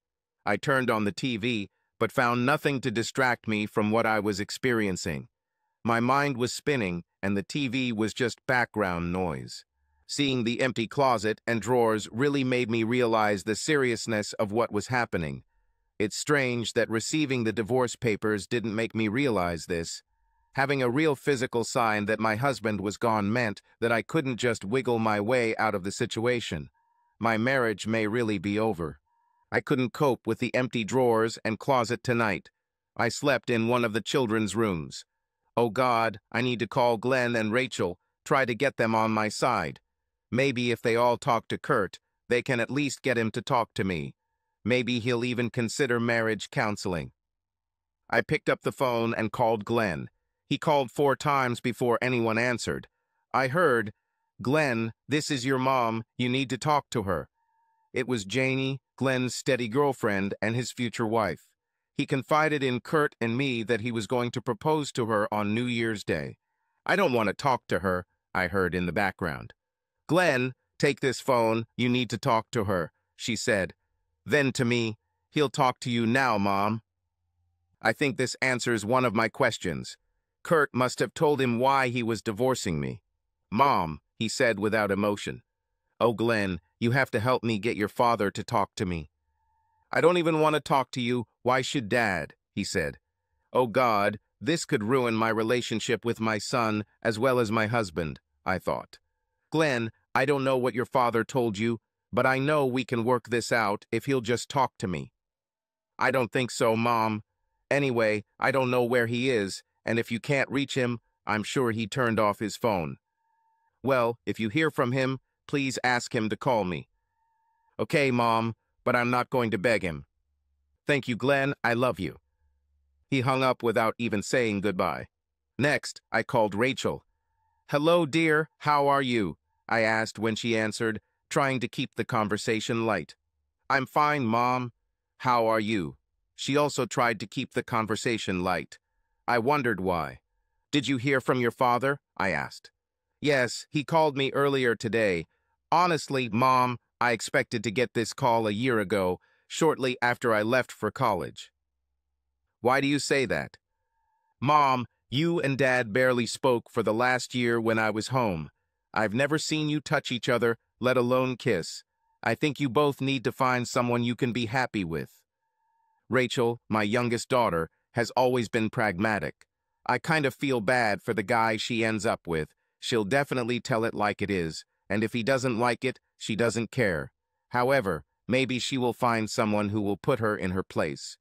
I turned on the TV, but found nothing to distract me from what I was experiencing. My mind was spinning, and the TV was just background noise. Seeing the empty closet and drawers really made me realize the seriousness of what was happening. It's strange that receiving the divorce papers didn't make me realize this. Having a real physical sign that my husband was gone meant that I couldn't just wiggle my way out of the situation. My marriage may really be over. I couldn't cope with the empty drawers and closet tonight. I slept in one of the children's rooms. Oh God, I need to call Glenn and Rachel, try to get them on my side. Maybe if they all talk to Kurt, They can at least get him to talk to me. Maybe he'll even consider marriage counseling. I picked up the phone and called Glenn. He called 4 times before anyone answered. I heard, "Glenn, this is your mom. You need to talk to her." It was Janie, Glenn's steady girlfriend and his future wife. He confided in Kurt and me that he was going to propose to her on New Year's Day. "I don't want to talk to her," I heard in the background. "Glenn, take this phone. You need to talk to her," she said. Then to me, "He'll talk to you now, Mom." I think this answers one of my questions. Kurt must have told him why he was divorcing me. "Mom," he said without emotion. "Oh, Glenn, you have to help me get your father to talk to me." "I don't even want to talk to you. Why should Dad?" he said. "Oh God, this could ruin my relationship with my son as well as my husband," I thought. "Glenn, I don't know what your father told you, but I know we can work this out if he'll just talk to me." "I don't think so, Mom. Anyway, I don't know where he is, and if you can't reach him, I'm sure he turned off his phone." "Well, if you hear from him, please ask him to call me." "Okay, Mom, but I'm not going to beg him." "Thank you, Glenn. I love you." He hung up without even saying goodbye. Next, I called Rachel. "Hello, dear. How are you?" I asked when she answered, trying to keep the conversation light. "I'm fine, Mom. How are you?" She also tried to keep the conversation light. I wondered why. "Did you hear from your father?" I asked. "Yes, he called me earlier today. Honestly, Mom, I expected to get this call a year ago, shortly after I left for college." "Why do you say that?" "Mom, you and Dad barely spoke for the last year when I was home. I've never seen you touch each other, let alone kiss. I think you both need to find someone you can be happy with." Rachel, my youngest daughter, has always been pragmatic. I kind of feel bad for the guy she ends up with. She'll definitely tell it like it is, and if he doesn't like it, she doesn't care. However, maybe she will find someone who will put her in her place.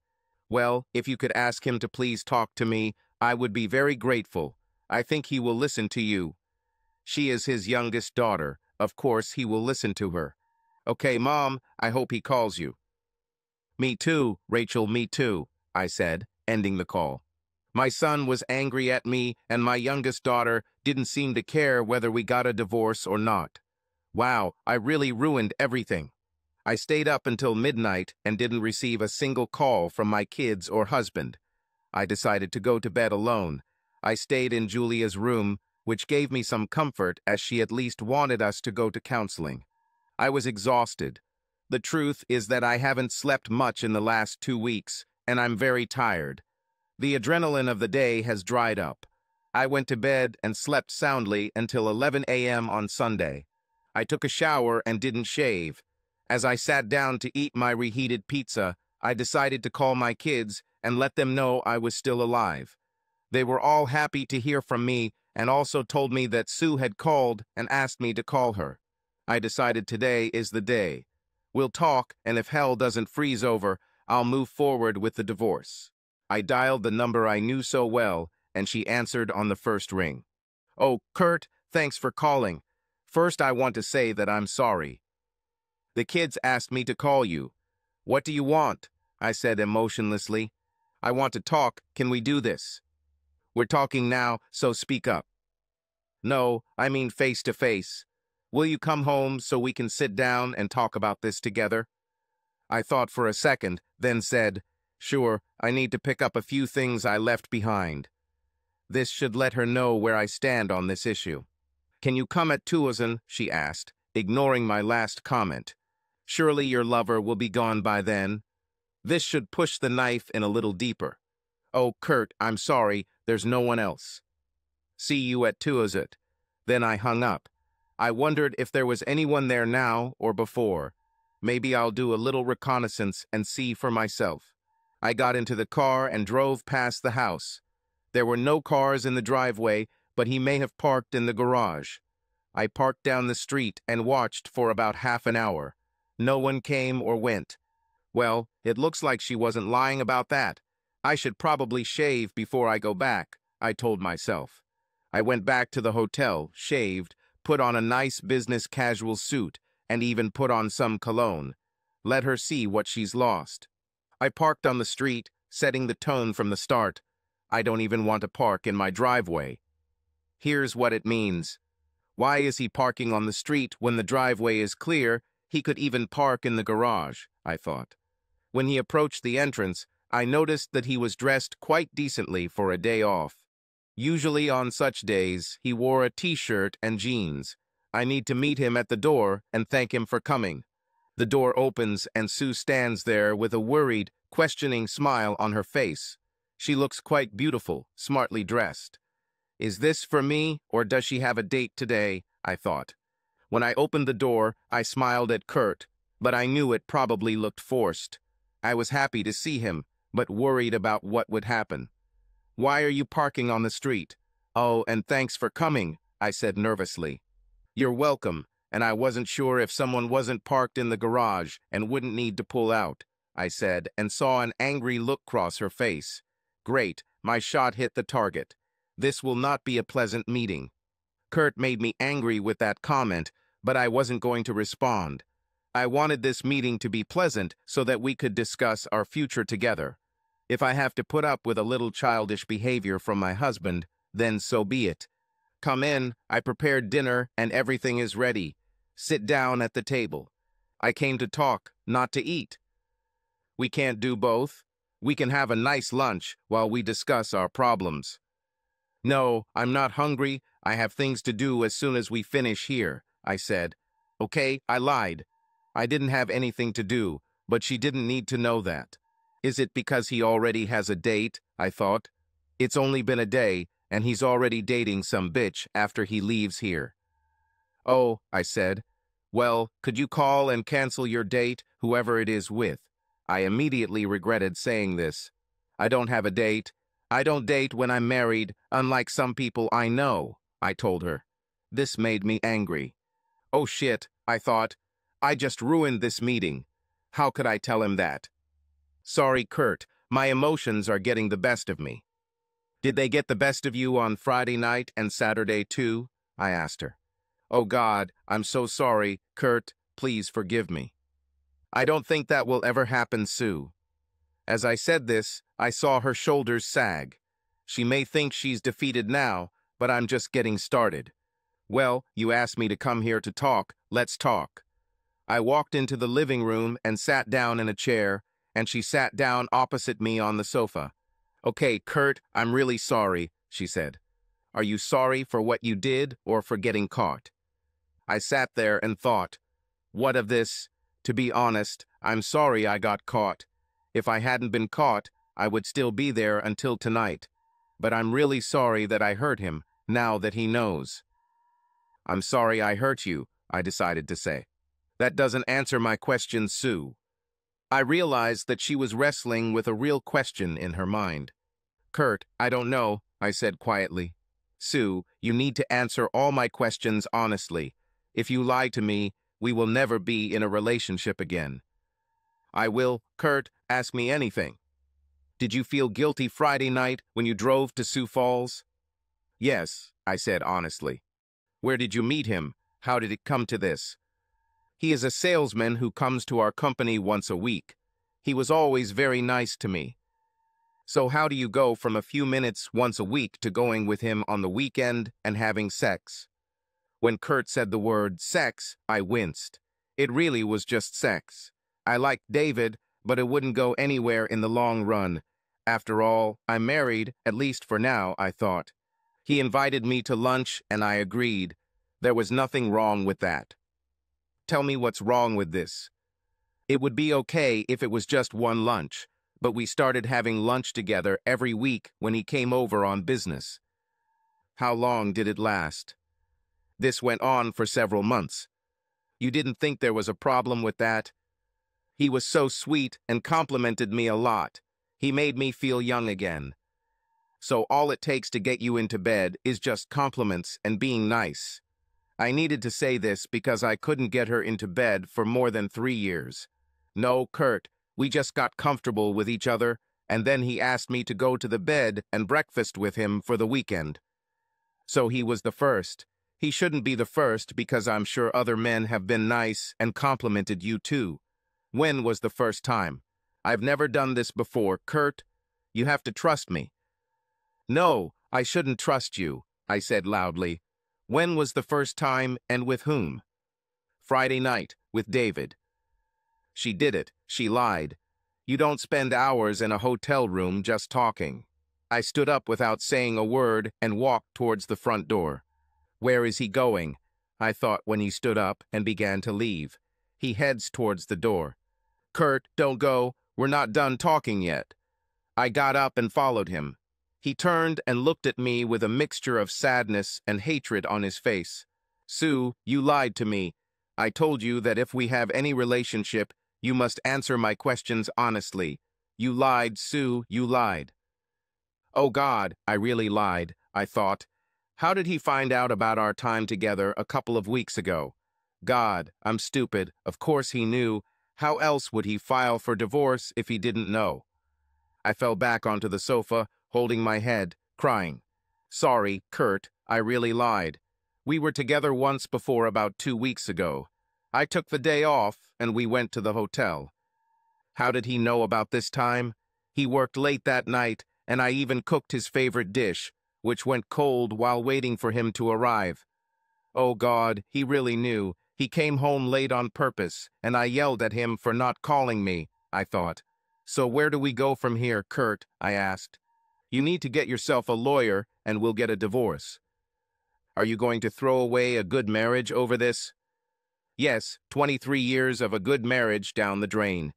"Well, if you could ask him to please talk to me, I would be very grateful. I think he will listen to you." She is his youngest daughter. Of course, he will listen to her. "Okay, Mom, I hope he calls you." "Me too, Rachel, me too," I said, ending the call. My son was angry at me, and my youngest daughter didn't seem to care whether we got a divorce or not. Wow, I really ruined everything. I stayed up until midnight and didn't receive a single call from my kids or husband. I decided to go to bed alone. I stayed in Julia's room, which gave me some comfort as she at least wanted us to go to counseling. I was exhausted. The truth is that I haven't slept much in the last 2 weeks, and I'm very tired. The adrenaline of the day has dried up. I went to bed and slept soundly until 11 a.m. on Sunday. I took a shower and didn't shave. As I sat down to eat my reheated pizza, I decided to call my kids and let them know I was still alive. They were all happy to hear from me and also told me that Sue had called and asked me to call her. I decided today is the day. We'll talk, and if hell doesn't freeze over, I'll move forward with the divorce. I dialed the number I knew so well, and she answered on the first ring. "Oh, Kurt, thanks for calling. First, I want to say that I'm sorry. The kids asked me to call you." "What do you want?" I said emotionlessly. "I want to talk. Can we do this?" "We're talking now, so speak up." "No, I mean face to face. Will you come home so we can sit down and talk about this together?" I thought for a second, then said, "Sure, I need to pick up a few things I left behind." This should let her know where I stand on this issue. "Can you come at 2:00?" she asked, ignoring my last comment. "Surely your lover will be gone by then." This should push the knife in a little deeper. "Oh, Kurt, I'm sorry, there's no one else." "See you at 2:00." Then I hung up. I wondered if there was anyone there now or before. Maybe I'll do a little reconnaissance and see for myself. I got into the car and drove past the house. There were no cars in the driveway, but he may have parked in the garage. I parked down the street and watched for about half an hour. No one came or went. Well, it looks like she wasn't lying about that. I should probably shave before I go back, I told myself. I went back to the hotel, shaved, put on a nice business casual suit, and even put on some cologne. Let her see what she's lost. I parked on the street, setting the tone from the start. I don't even want to park in my driveway. Here's what it means. Why is he parking on the street when the driveway is clear? He could even park in the garage, I thought. When he approached the entrance, I noticed that he was dressed quite decently for a day off. Usually on such days, he wore a t-shirt and jeans. I need to meet him at the door and thank him for coming. The door opens and Sue stands there with a worried, questioning smile on her face. She looks quite beautiful, smartly dressed. Is this for me, or does she have a date today? I thought. When I opened the door, I smiled at Kurt, but I knew it probably looked forced. I was happy to see him, but worried about what would happen. Why are you parking on the street? Oh, and thanks for coming, I said nervously. You're welcome, and I wasn't sure if someone wasn't parked in the garage and wouldn't need to pull out, I said, and saw an angry look cross her face. Great, my shot hit the target. This will not be a pleasant meeting. Kurt made me angry with that comment, but I wasn't going to respond. I wanted this meeting to be pleasant so that we could discuss our future together. If I have to put up with a little childish behavior from my husband, then so be it. Come in, I prepared dinner and everything is ready. Sit down at the table. I came to talk, not to eat. We can't do both. We can have a nice lunch while we discuss our problems. No, I'm not hungry. I have things to do as soon as we finish here, I said. Okay, I lied. I didn't have anything to do, but she didn't need to know that. Is it because he already has a date? I thought. It's only been a day, and he's already dating some bitch after he leaves here. Oh, I said. Well, could you call and cancel your date, whoever it is with? I immediately regretted saying this. I don't have a date. I don't date when I'm married, unlike some people I know, I told her. This made me angry. Oh shit, I thought. I just ruined this meeting. How could I tell him that? Sorry, Kurt, my emotions are getting the best of me. Did they get the best of you on Friday night and Saturday too? I asked her. Oh God, I'm so sorry, Kurt, please forgive me. I don't think that will ever happen, Sue. As I said this, I saw her shoulders sag. She may think she's defeated now, but I'm just getting started. Well, you asked me to come here to talk, let's talk. I walked into the living room and sat down in a chair, and she sat down opposite me on the sofa. Okay, Kurt, I'm really sorry, she said. Are you sorry for what you did or for getting caught? I sat there and thought, what of this? To be honest, I'm sorry I got caught. If I hadn't been caught, I would still be there until tonight. But I'm really sorry that I hurt him, now that he knows. I'm sorry I hurt you, I decided to say. That doesn't answer my question, Sue. I realized that she was wrestling with a real question in her mind. Kurt, I don't know, I said quietly. Sue, you need to answer all my questions honestly. If you lie to me, we will never be in a relationship again. I will, Kurt, ask me anything. Did you feel guilty Friday night when you drove to Sioux Falls? Yes, I said honestly. Where did you meet him? How did it come to this? He is a salesman who comes to our company once a week. He was always very nice to me. So how do you go from a few minutes once a week to going with him on the weekend and having sex? When Kurt said the word sex, I winced. It really was just sex. I liked David, but it wouldn't go anywhere in the long run. After all, I'm married, at least for now, I thought. He invited me to lunch, and I agreed. There was nothing wrong with that. Tell me what's wrong with this. It would be okay if it was just one lunch, but we started having lunch together every week when he came over on business. How long did it last? This went on for several months. You didn't think there was a problem with that? He was so sweet and complimented me a lot. He made me feel young again. So all it takes to get you into bed is just compliments and being nice. I needed to say this because I couldn't get her into bed for more than 3 years. No, Kurt, we just got comfortable with each other, and then he asked me to go to the bed and breakfast with him for the weekend. So he was the first. He shouldn't be the first because I'm sure other men have been nice and complimented you too. When was the first time? I've never done this before, Kurt. You have to trust me. No, I shouldn't trust you, I said loudly. When was the first time and with whom? Friday night, with David. She did it. She lied. You don't spend hours in a hotel room just talking. I stood up without saying a word and walked towards the front door. Where is he going? I thought when he stood up and began to leave. He heads towards the door. Kurt, don't go. We're not done talking yet. I got up and followed him. He turned and looked at me with a mixture of sadness and hatred on his face. Sue, you lied to me. I told you that if we have any relationship, you must answer my questions honestly. You lied, Sue, you lied. Oh God, I really lied, I thought. How did he find out about our time together a couple of weeks ago? God, I'm stupid. Of course he knew. How else would he file for divorce if he didn't know? I fell back onto the sofa, holding my head, crying. Sorry, Kurt, I really lied. We were together once before about 2 weeks ago. I took the day off, and we went to the hotel. How did he know about this time? He worked late that night, and I even cooked his favorite dish, which went cold while waiting for him to arrive. Oh God, he really knew. He came home late on purpose, and I yelled at him for not calling me, I thought. So where do we go from here, Kurt? I asked. You need to get yourself a lawyer, and we'll get a divorce. Are you going to throw away a good marriage over this? Yes, 23 years of a good marriage down the drain.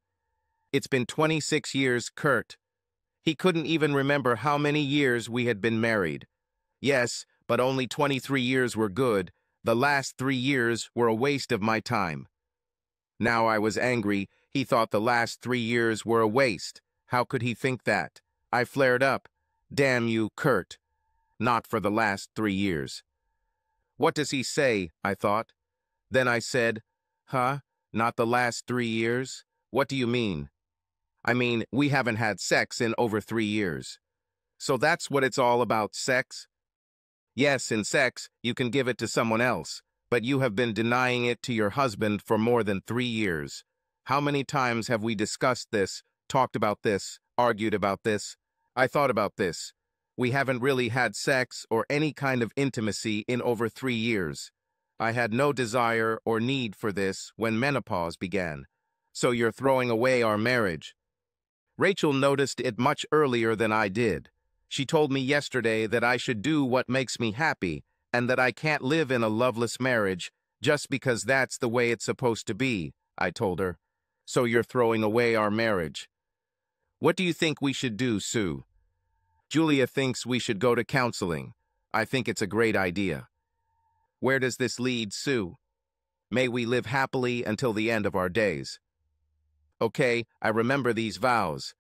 It's been 26 years, Kurt. He couldn't even remember how many years we had been married. Yes, but only 23 years were good. The last 3 years were a waste of my time. Now I was angry. He thought the last 3 years were a waste. How could he think that? I flared up. Damn you, Kurt. Not for the last 3 years. What does he say? I thought. Then I said, huh? Not the last 3 years? What do you mean? I mean, we haven't had sex in over 3 years. So that's what it's all about, sex? Yes, in sex, you can give it to someone else, but you have been denying it to your husband for more than 3 years. How many times have we discussed this, talked about this, argued about this? I thought about this. We haven't really had sex or any kind of intimacy in over 3 years. I had no desire or need for this when menopause began. So you're throwing away our marriage. Rachel noticed it much earlier than I did. She told me yesterday that I should do what makes me happy and that I can't live in a loveless marriage just because that's the way it's supposed to be, I told her. So you're throwing away our marriage. What do you think we should do, Sue? Julia thinks we should go to counseling. I think it's a great idea. Where does this lead, Sue? May we live happily until the end of our days. Okay, I remember these vows.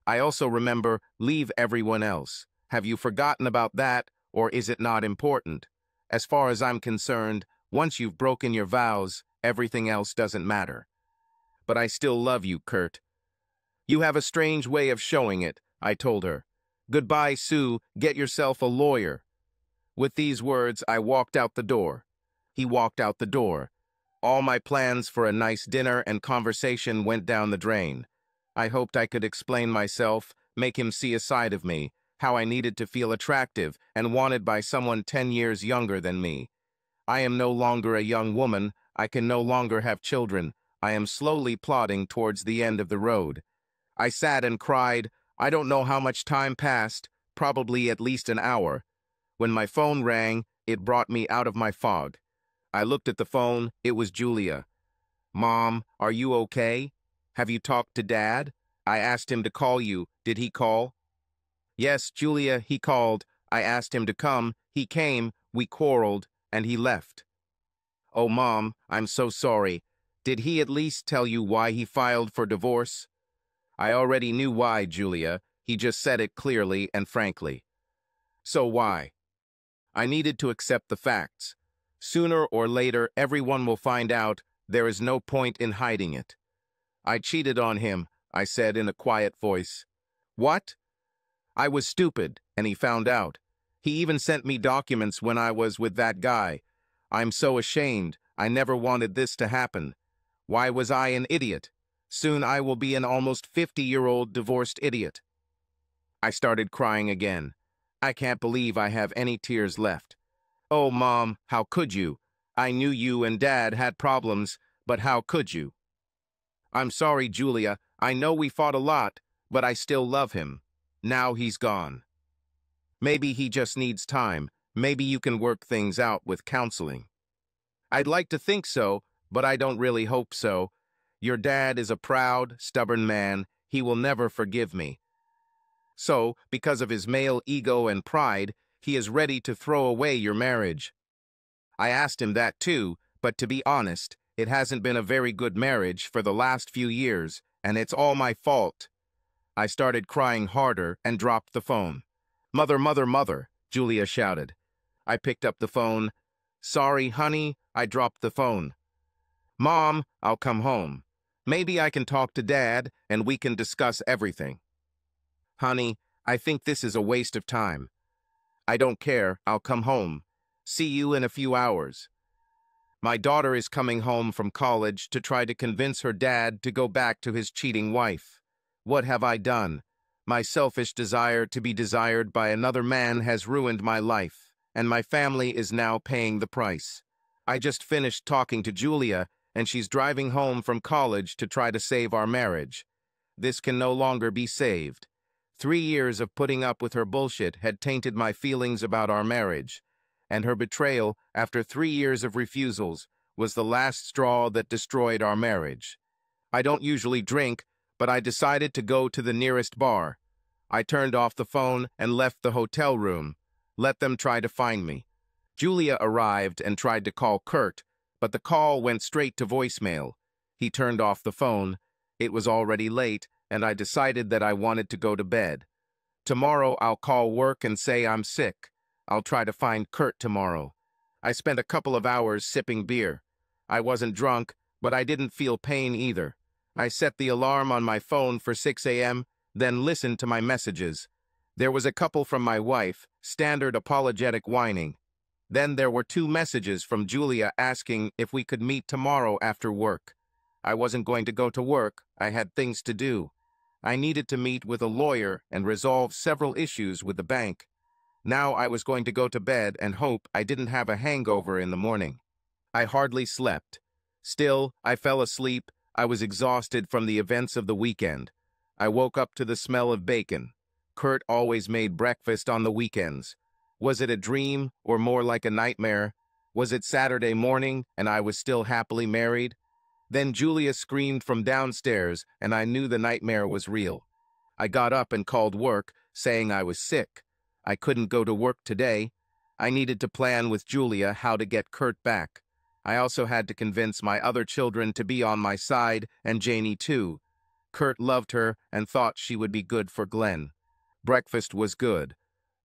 I also remember leave everyone else. Have you forgotten about that, or is it not important? As far as I'm concerned, once you've broken your vows, everything else doesn't matter. But I still love you, Kurt. You have a strange way of showing it, I told her. Goodbye, Sue. Get yourself a lawyer. With these words, I walked out the door. He walked out the door. All my plans for a nice dinner and conversation went down the drain. I hoped I could explain myself, make him see a side of me, how I needed to feel attractive and wanted by someone 10 years younger than me. I am no longer a young woman. I can no longer have children. I am slowly plodding towards the end of the road. I sat and cried. I don't know how much time passed, probably at least an hour. When my phone rang, it brought me out of my fog. I looked at the phone. It was Julia. Mom, are you okay? Have you talked to Dad? I asked him to call you. Did he call? Yes, Julia, he called. I asked him to come. He came. We quarreled, and he left. Oh, Mom, I'm so sorry. Did he at least tell you why he filed for divorce? I already knew why, Julia. He just said it clearly and frankly. So why? I needed to accept the facts. Sooner or later, everyone will find out. There is no point in hiding it. I cheated on him, I said in a quiet voice. What? I was stupid, and he found out. He even sent me documents when I was with that guy. I'm so ashamed. I never wanted this to happen. Why was I an idiot? Soon I will be an almost 50-year-old divorced idiot. I started crying again. I can't believe I have any tears left. Oh, Mom, how could you? I knew you and Dad had problems, but how could you? I'm sorry, Julia. I know we fought a lot, but I still love him. Now he's gone. Maybe he just needs time. Maybe you can work things out with counseling. I'd like to think so, but I don't really hope so. Your dad is a proud, stubborn man. He will never forgive me. So, because of his male ego and pride, he is ready to throw away your marriage. I asked him that too, but to be honest, it hasn't been a very good marriage for the last few years, and it's all my fault. I started crying harder and dropped the phone. Mother, mother, mother, Julia shouted. I picked up the phone. Sorry, honey, I dropped the phone. Mom, I'll come home. Maybe I can talk to Dad and we can discuss everything. Honey, I think this is a waste of time. I don't care, I'll come home. See you in a few hours. My daughter is coming home from college to try to convince her dad to go back to his cheating wife. What have I done? My selfish desire to be desired by another man has ruined my life, and my family is now paying the price. I just finished talking to Julia, and she's driving home from college to try to save our marriage. This can no longer be saved. 3 years of putting up with her bullshit had tainted my feelings about our marriage, and her betrayal, after 3 years of refusals, was the last straw that destroyed our marriage. I don't usually drink, but I decided to go to the nearest bar. I turned off the phone and left the hotel room. Let them try to find me. Julia arrived and tried to call Kurt, but the call went straight to voicemail. He turned off the phone. It was already late, and I decided that I wanted to go to bed. Tomorrow I'll call work and say I'm sick. I'll try to find Kurt tomorrow. I spent a couple of hours sipping beer. I wasn't drunk, but I didn't feel pain either. I set the alarm on my phone for 6 a.m., then listened to my messages. There was a couple from my wife, standard apologetic whining. Then there were 2 messages from Julia asking if we could meet tomorrow after work. I wasn't going to go to work. I had things to do. I needed to meet with a lawyer and resolve several issues with the bank. Now I was going to go to bed and hope I didn't have a hangover in the morning. I hardly slept. Still, I fell asleep. I was exhausted from the events of the weekend. I woke up to the smell of bacon. Kurt always made breakfast on the weekends. Was it a dream or more like a nightmare? Was it Saturday morning and I was still happily married? Then Julia screamed from downstairs and I knew the nightmare was real. I got up and called work, saying I was sick. I couldn't go to work today. I needed to plan with Julia how to get Kurt back. I also had to convince my other children to be on my side, and Janie too. Kurt loved her and thought she would be good for Glenn. Breakfast was good.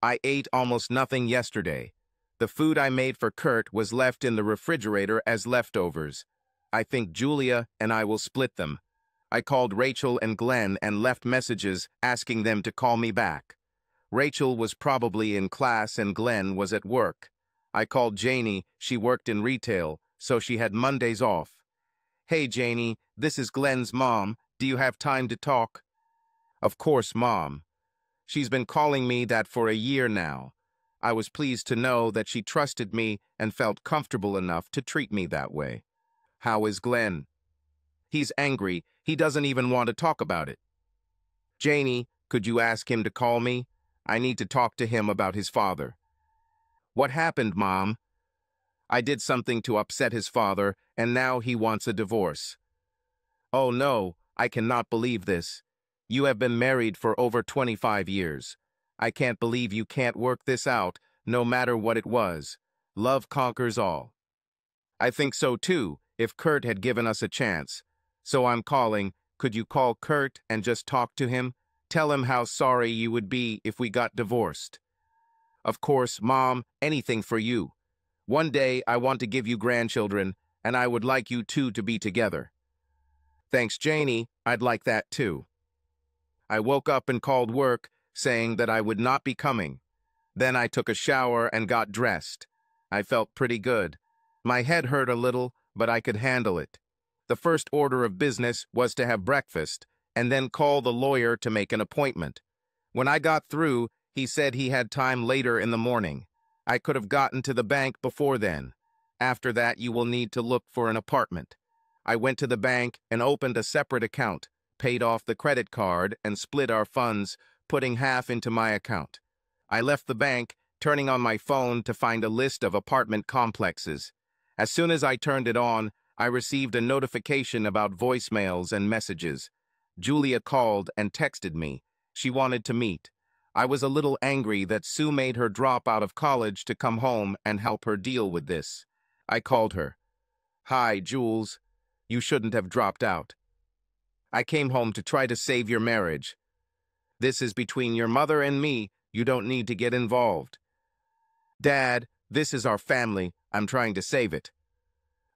I ate almost nothing yesterday. The food I made for Kurt was left in the refrigerator as leftovers. I think Julia and I will split them. I called Rachel and Glenn and left messages asking them to call me back. Rachel was probably in class and Glenn was at work. I called Janie. She worked in retail, so she had Mondays off. Hey, Janie, this is Glenn's mom. Do you have time to talk? Of course, Mom. She's been calling me that for a year now. I was pleased to know that she trusted me and felt comfortable enough to treat me that way. How is Glenn? He's angry. He doesn't even want to talk about it. Janie, could you ask him to call me? I need to talk to him about his father. What happened, Mom? I did something to upset his father, and now he wants a divorce. Oh no, I cannot believe this. You have been married for over 25 years. I can't believe you can't work this out, no matter what it was. Love conquers all. I think so too, if Kurt had given us a chance. So I'm calling. Could you call Kurt and just talk to him? Tell him how sorry you would be if we got divorced. Of course, Mom, anything for you. One day I want to give you grandchildren, and I would like you two to be together. Thanks, Janie. I'd like that too. I woke up and called work, saying that I would not be coming. Then I took a shower and got dressed. I felt pretty good. My head hurt a little, but I could handle it. The first order of business was to have breakfast, and then call the lawyer to make an appointment. When I got through, he said he had time later in the morning. I could have gotten to the bank before then. After that, you will need to look for an apartment. I went to the bank and opened a separate account, paid off the credit card, and split our funds, putting half into my account. I left the bank, turning on my phone to find a list of apartment complexes. As soon as I turned it on, I received a notification about voicemails and messages. Julia called and texted me. She wanted to meet. I was a little angry that Sue made her drop out of college to come home and help her deal with this. I called her. "Hi, Jules. You shouldn't have dropped out. I came home to try to save your marriage. This is between your mother and me. You don't need to get involved." "Dad, this is our family. I'm trying to save it."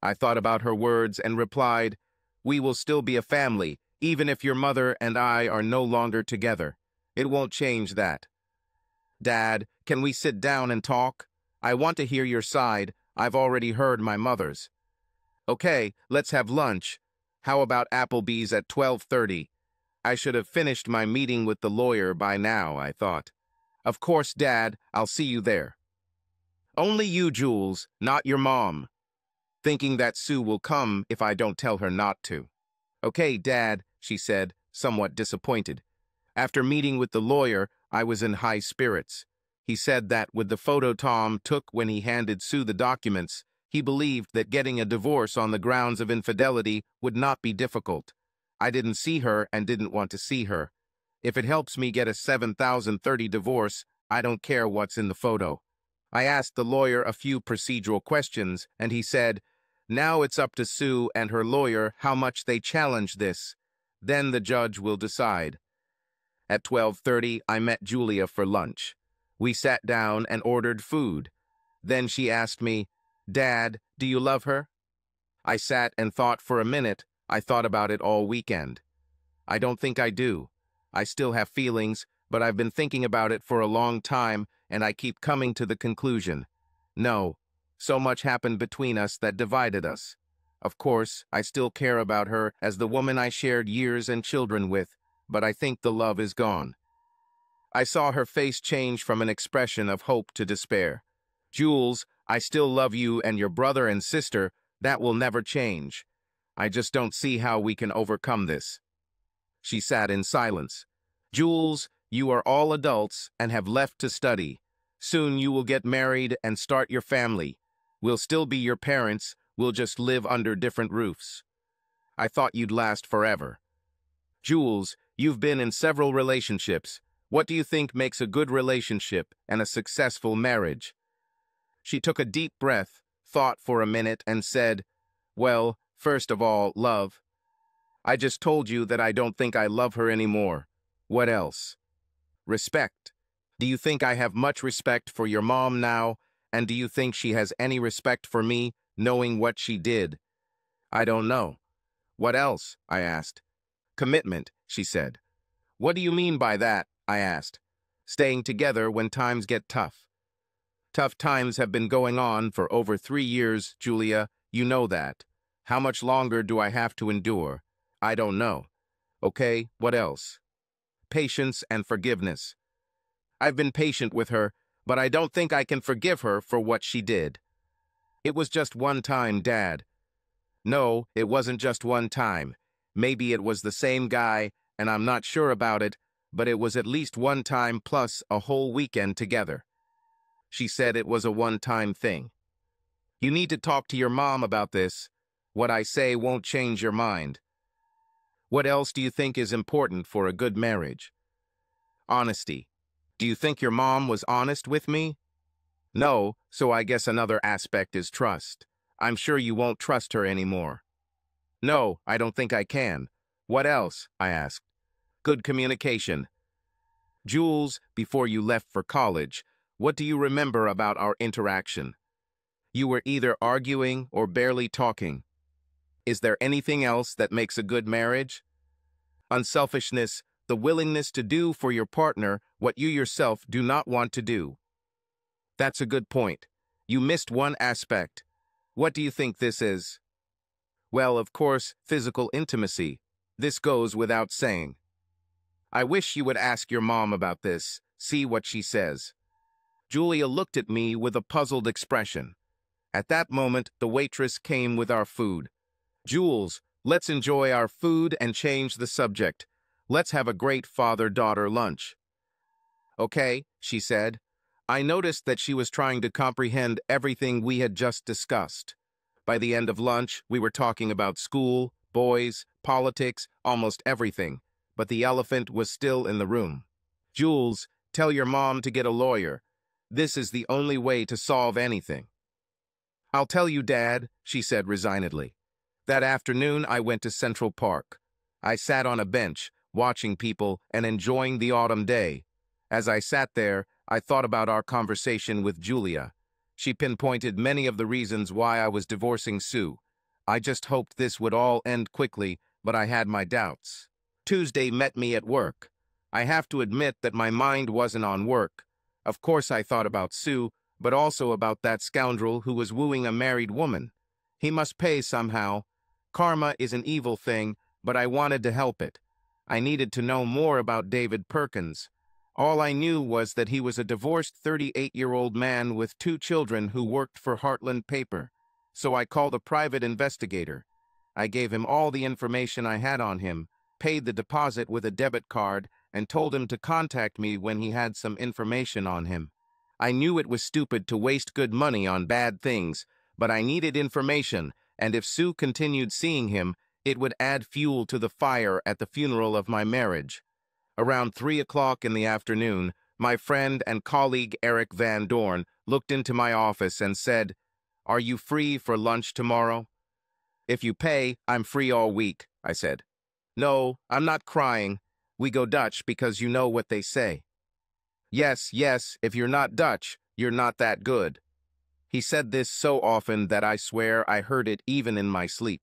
I thought about her words and replied, "We will still be a family, even if your mother and I are no longer together. It won't change that." "Dad, can we sit down and talk? I want to hear your side. I've already heard my mother's." "Okay, let's have lunch. How about Applebee's at 12:30? I should have finished my meeting with the lawyer by now," I thought. "Of course, Dad, I'll see you there." "Only you, Jules, not your mom," thinking that Sue will come if I don't tell her not to. "Okay, Dad," she said, somewhat disappointed. After meeting with the lawyer, I was in high spirits. He said that with the photo Tom took when he handed Sue the documents, he believed that getting a divorce on the grounds of infidelity would not be difficult. I didn't see her and didn't want to see her. If it helps me get a 7,030 divorce, I don't care what's in the photo. I asked the lawyer a few procedural questions, and he said, "Now it's up to Sue and her lawyer how much they challenge this. Then the judge will decide." At 12:30, I met Julia for lunch. We sat down and ordered food. Then she asked me, "Dad, do you love her?" I sat and thought for a minute. I thought about it all weekend. I don't think I do. I still have feelings, but I've been thinking about it for a long time, and I keep coming to the conclusion. No, so much happened between us that divided us. Of course, I still care about her as the woman I shared years and children with, but I think the love is gone. I saw her face change from an expression of hope to despair. "Jules, I still love you and your brother and sister. That will never change. I just don't see how we can overcome this." She sat in silence. "Jules, you are all adults and have left to study. Soon you will get married and start your family. We'll still be your parents. We'll just live under different roofs. I thought you'd last forever. Jules, you've been in several relationships. What do you think makes a good relationship and a successful marriage?" She took a deep breath, thought for a minute, and said, "Well, first of all, love. I just told you that I don't think I love her anymore. What else? Respect. Do you think I have much respect for your mom now, and do you think she has any respect for me, knowing what she did?" "I don't know." "What else?" I asked. "Commitment," she said. "What do you mean by that?" I asked. "Staying together when times get tough." "Tough times have been going on for over 3 years, Julia. You know that. How much longer do I have to endure? I don't know." "Okay, what else?" "Patience and forgiveness. I've been patient with her, but I don't think I can forgive her for what she did." "It was just one time, Dad." "No, it wasn't just one time. Maybe it was the same guy, and I'm not sure about it, but it was at least one time plus a whole weekend together." She said it was a one-time thing. "You need to talk to your mom about this. What I say won't change your mind." "What else do you think is important for a good marriage?" "Honesty. Do you think your mom was honest with me?" "No, so I guess another aspect is trust. I'm sure you won't trust her anymore." "No, I don't think I can." "What else?" I asked. "Good communication. Jules, before you left for college, what do you remember about our interaction? You were either arguing or barely talking. Is there anything else that makes a good marriage?" "Unselfishness, the willingness to do for your partner what you yourself do not want to do." "That's a good point. You missed one aspect. What do you think this is? Well, of course, physical intimacy. This goes without saying. I wish you would ask your mom about this, see what she says. Julia looked at me with a puzzled expression. At that moment, the waitress came with our food. Jules, let's enjoy our food and change the subject. Let's have a great father-daughter lunch. Okay, she said. I noticed that she was trying to comprehend everything we had just discussed. By the end of lunch, we were talking about school, boys, politics, almost everything, but the elephant was still in the room. Jules, tell your mom to get a lawyer. This is the only way to solve anything. I'll tell you, Dad, she said resignedly. That afternoon, I went to Central Park. I sat on a bench, watching people and enjoying the autumn day. As I sat there, I thought about our conversation with Julia. She pinpointed many of the reasons why I was divorcing Sue. I just hoped this would all end quickly, but I had my doubts. Tuesday met me at work. I have to admit that my mind wasn't on work. Of course I thought about Sue, but also about that scoundrel who was wooing a married woman. He must pay somehow. Karma is an evil thing, but I wanted to help it. I needed to know more about David Perkins. All I knew was that he was a divorced 38-year-old man with 2 children who worked for Heartland Paper. So I called a private investigator. I gave him all the information I had on him, paid the deposit with a debit card, and told him to contact me when he had some information on him. I knew it was stupid to waste good money on bad things, but I needed information, and if Sue continued seeing him, it would add fuel to the fire at the funeral of my marriage. Around 3 o'clock in the afternoon, my friend and colleague Eric Van Dorn looked into my office and said, "Are you free for lunch tomorrow?" "If you pay, I'm free all week," I said. "No, I'm not crying. We go Dutch because you know what they say. Yes, yes, if you're not Dutch, you're not that good." He said this so often that I swear I heard it even in my sleep.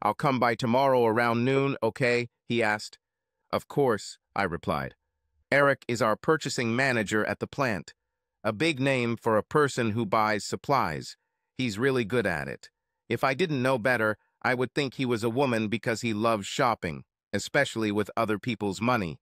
"I'll come by tomorrow around noon, okay?" he asked. "Of course," I replied. Eric is our purchasing manager at the plant. A big name for a person who buys supplies. He's really good at it. If I didn't know better, I would think he was a woman because he loves shopping, especially with other people's money.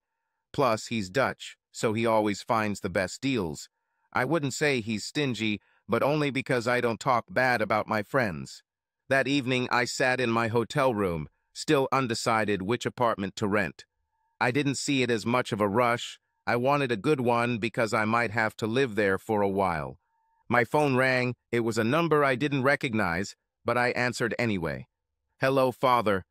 Plus, he's Dutch, so he always finds the best deals. I wouldn't say he's stingy, but only because I don't talk bad about my friends. That evening, I sat in my hotel room, still undecided which apartment to rent. I didn't see it as much of a rush. I wanted a good one because I might have to live there for a while. My phone rang. It was a number I didn't recognize, but I answered anyway. "Hello, Father."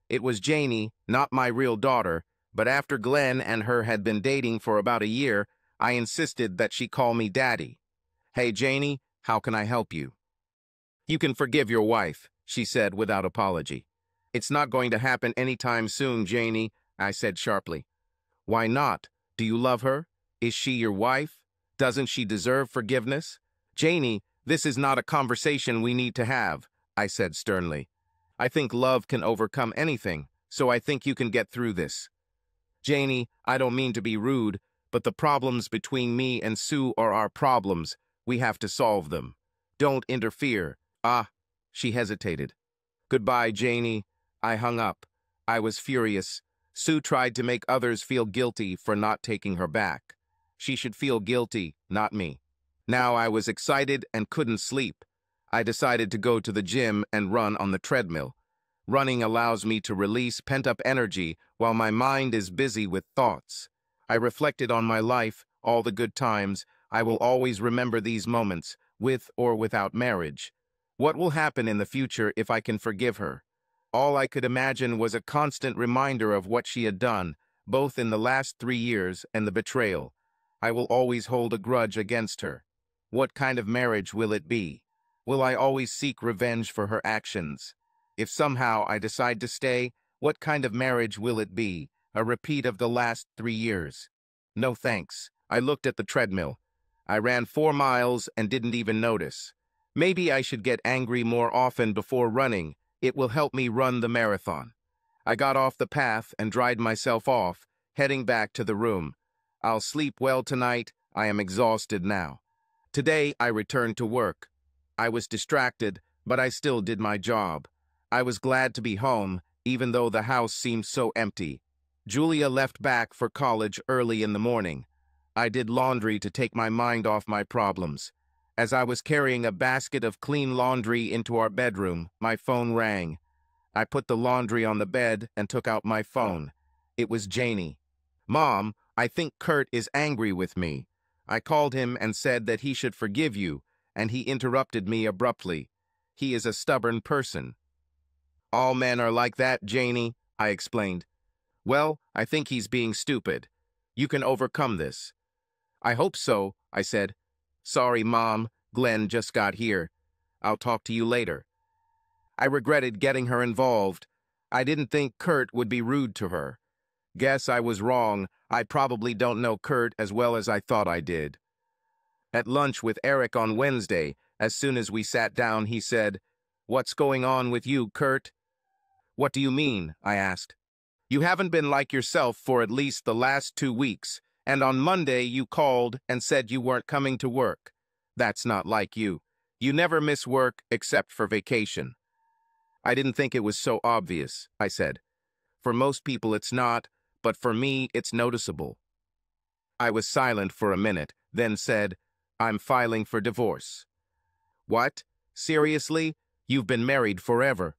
It was Janie, not my real daughter, but after Glenn and her had been dating for about a year, I insisted that she call me Daddy. "Hey, Janie, how can I help you?" "You can forgive your wife," she said without apology. "It's not going to happen anytime soon, Janie," I said sharply. "Why not? Do you love her? Is she your wife? Doesn't she deserve forgiveness?" "Janie, this is not a conversation we need to have," I said sternly. "I think love can overcome anything, so I think you can get through this." "Janie, I don't mean to be rude, but the problems between me and Sue are our problems. We have to solve them. Don't interfere." "Ah," she hesitated. "Goodbye, Janie." I hung up. I was furious. Sue tried to make others feel guilty for not taking her back. She should feel guilty, not me. Now I was excited and couldn't sleep. I decided to go to the gym and run on the treadmill. Running allows me to release pent-up energy while my mind is busy with thoughts. I reflected on my life, all the good times. I will always remember these moments, with or without marriage. What will happen in the future if I can forgive her? All I could imagine was a constant reminder of what she had done, both in the last 3 years and the betrayal. I will always hold a grudge against her. What kind of marriage will it be? Will I always seek revenge for her actions? If somehow I decide to stay, what kind of marriage will it be? A repeat of the last 3 years? No thanks. I looked at the treadmill. I ran 4 miles and didn't even notice. Maybe I should get angry more often before running. It will help me run the marathon. I got off the path and dried myself off, heading back to the room. I'll sleep well tonight. I am exhausted now. Today, I returned to work. I was distracted, but I still did my job. I was glad to be home, even though the house seemed so empty. Julia left back for college early in the morning. I did laundry to take my mind off my problems. As I was carrying a basket of clean laundry into our bedroom, my phone rang. I put the laundry on the bed and took out my phone. It was Janie. "Mom, I think Kurt is angry with me." I called him and said that he should forgive you, and he interrupted me abruptly. He is a stubborn person. "All men are like that, Janie," I explained. "Well, I think he's being stupid. You can overcome this." "I hope so," I said. "Sorry, Mom, Glenn just got here. I'll talk to you later." I regretted getting her involved. I didn't think Kurt would be rude to her. Guess I was wrong. I probably don't know Kurt as well as I thought I did. At lunch with Eric on Wednesday, as soon as we sat down, he said, "What's going on with you, Kurt?" "What do you mean?" I asked. "You haven't been like yourself for at least the last 2 weeks, and on Monday you called and said you weren't coming to work. That's not like you. You never miss work except for vacation." "I didn't think it was so obvious," I said. "For most people it's not, but for me it's noticeable." I was silent for a minute, then said, "I'm filing for divorce." "What? Seriously? You've been married forever."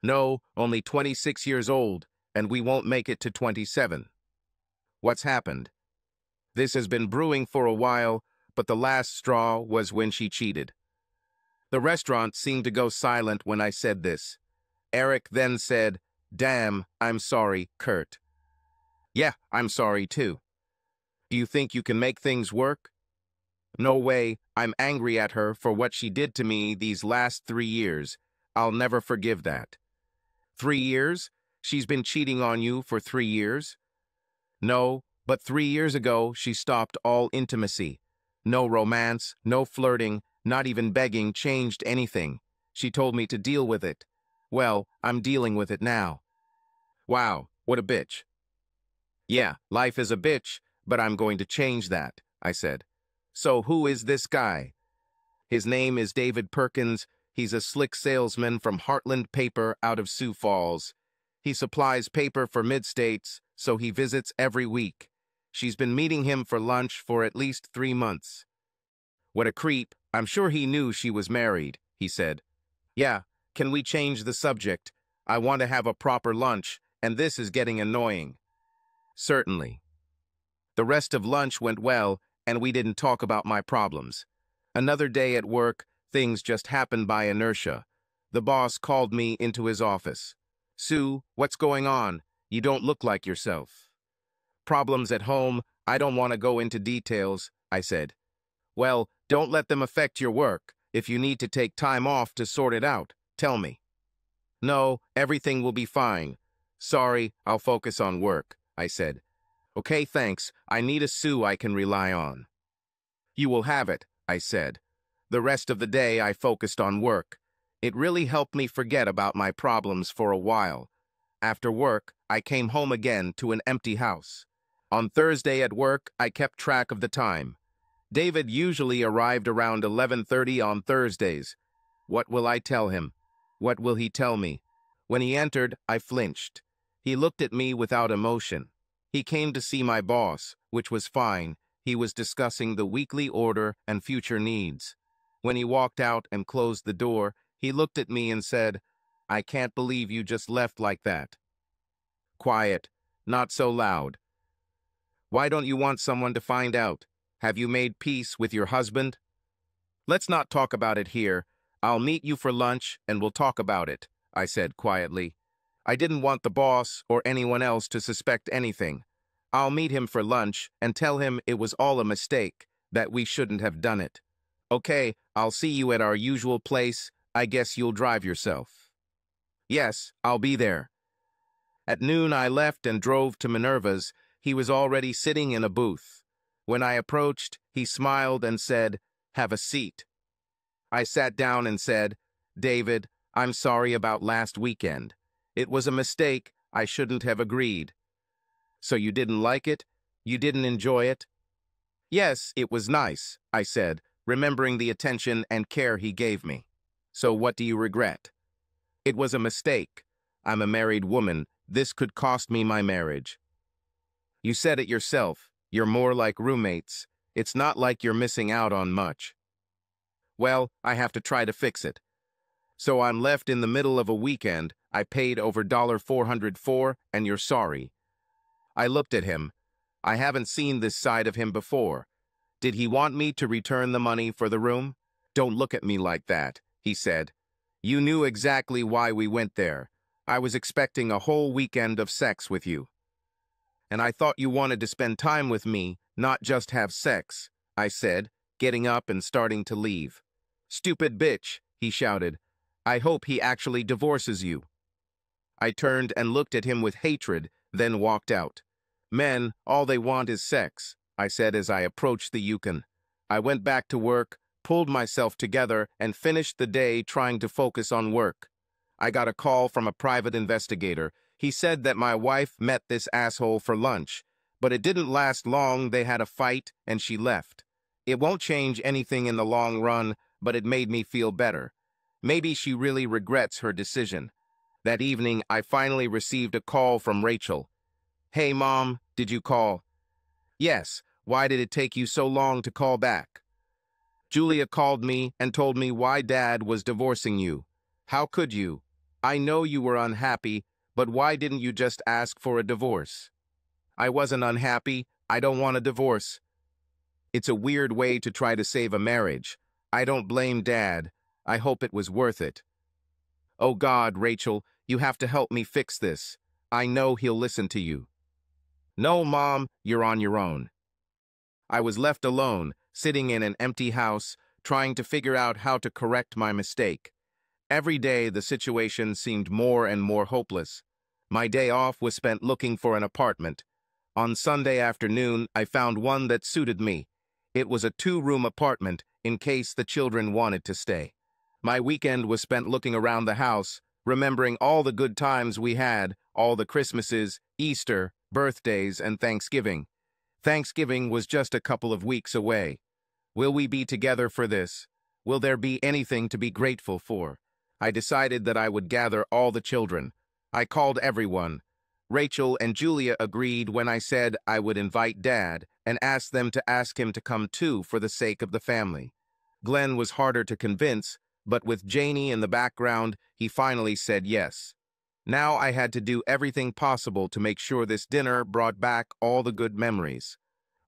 "No, only 26 years old, and we won't make it to 27. "What's happened?" "This has been brewing for a while, but the last straw was when she cheated." The restaurant seemed to go silent when I said this. Eric then said, "Damn, I'm sorry, Kurt." "Yeah, I'm sorry too." "Do you think you can make things work?" "No way. I'm angry at her for what she did to me these last 3 years. I'll never forgive that." 3 years? She's been cheating on you for 3 years? "No, but 3 years ago she stopped all intimacy. No romance, no flirting, not even begging changed anything. She told me to deal with it. Well, I'm dealing with it now." "Wow, what a bitch." "Yeah, life is a bitch, but I'm going to change that," I said. "So who is this guy?" "His name is David Perkins. He's a slick salesman from Heartland Paper out of Sioux Falls. He supplies paper for mid-states, so he visits every week. She's been meeting him for lunch for at least 3 months." "What a creep. I'm sure he knew she was married," he said. "Yeah, can we change the subject? I want to have a proper lunch, and this is getting annoying." "Certainly." The rest of lunch went well, and we didn't talk about my problems. Another day at work, things just happened by inertia. The boss called me into his office. "Sue, what's going on? You don't look like yourself." "Problems at home. I don't want to go into details," I said. "Well, don't let them affect your work. If you need to take time off to sort it out, tell me." "No, everything will be fine." "Sorry, I'll focus on work," I said. "Okay, thanks. I need a Sue I can rely on." "You will have it," I said. The rest of the day I focused on work. It really helped me forget about my problems for a while. After work, I came home again to an empty house. On Thursday at work, I kept track of the time. David usually arrived around 11:30 on Thursdays. What will I tell him? What will he tell me? When he entered, I flinched. He looked at me without emotion. He came to see my boss, which was fine. He was discussing the weekly order and future needs. When he walked out and closed the door, he looked at me and said, "I can't believe you just left like that." Quiet, not so loud. "Why don't you want someone to find out? Have you made peace with your husband?" "Let's not talk about it here. I'll meet you for lunch and we'll talk about it," I said quietly. I didn't want the boss or anyone else to suspect anything. I'll meet him for lunch and tell him it was all a mistake, that we shouldn't have done it. "Okay, I'll see you at our usual place. I guess you'll drive yourself." "Yes, I'll be there." At noon I left and drove to Minerva's. He was already sitting in a booth. When I approached, he smiled and said, "Have a seat." I sat down and said, "David, I'm sorry about last weekend. It was a mistake. I shouldn't have agreed." "So you didn't like it? You didn't enjoy it?" "Yes, it was nice," I said, remembering the attention and care he gave me. So what do you regret? It was a mistake. I'm a married woman. This could cost me my marriage. You said it yourself. You're more like roommates. It's not like you're missing out on much. Well, I have to try to fix it. So I'm left in the middle of a weekend. I paid over $404 and you're sorry. I looked at him. I haven't seen this side of him before. Did he want me to return the money for the room? Don't look at me like that, he said. You knew exactly why we went there. I was expecting a whole weekend of sex with you. And I thought you wanted to spend time with me, not just have sex, I said, getting up and starting to leave. Stupid bitch, he shouted. I hope he actually divorces you. I turned and looked at him with hatred, then walked out. Men, all they want is sex, I said as I approached the Yukon. I went back to work, pulled myself together, and finished the day trying to focus on work. I got a call from a private investigator. He said that my wife met this asshole for lunch, but it didn't last long. They had a fight, and she left. It won't change anything in the long run, but it made me feel better. Maybe she really regrets her decision. That evening, I finally received a call from Rachel. Hey, Mom, did you call? Yes. Why did it take you so long to call back? Julia called me and told me why Dad was divorcing you. How could you? I know you were unhappy, but why didn't you just ask for a divorce? I wasn't unhappy. I don't want a divorce. It's a weird way to try to save a marriage. I don't blame Dad. I hope it was worth it. Oh God, Rachel, you have to help me fix this. I know he'll listen to you. No, Mom, you're on your own. I was left alone, sitting in an empty house, trying to figure out how to correct my mistake. Every day, the situation seemed more and more hopeless. My day off was spent looking for an apartment. On Sunday afternoon, I found one that suited me. It was a 2-room apartment in case the children wanted to stay. My weekend was spent looking around the house, remembering all the good times we had, all the Christmases, Easter, birthdays, and Thanksgiving. Thanksgiving was just a couple of weeks away. Will we be together for this? Will there be anything to be grateful for? I decided that I would gather all the children. I called everyone. Rachel and Julia agreed when I said I would invite Dad and ask them to ask him to come too for the sake of the family. Glenn was harder to convince, but with Janie in the background, he finally said yes. Now I had to do everything possible to make sure this dinner brought back all the good memories.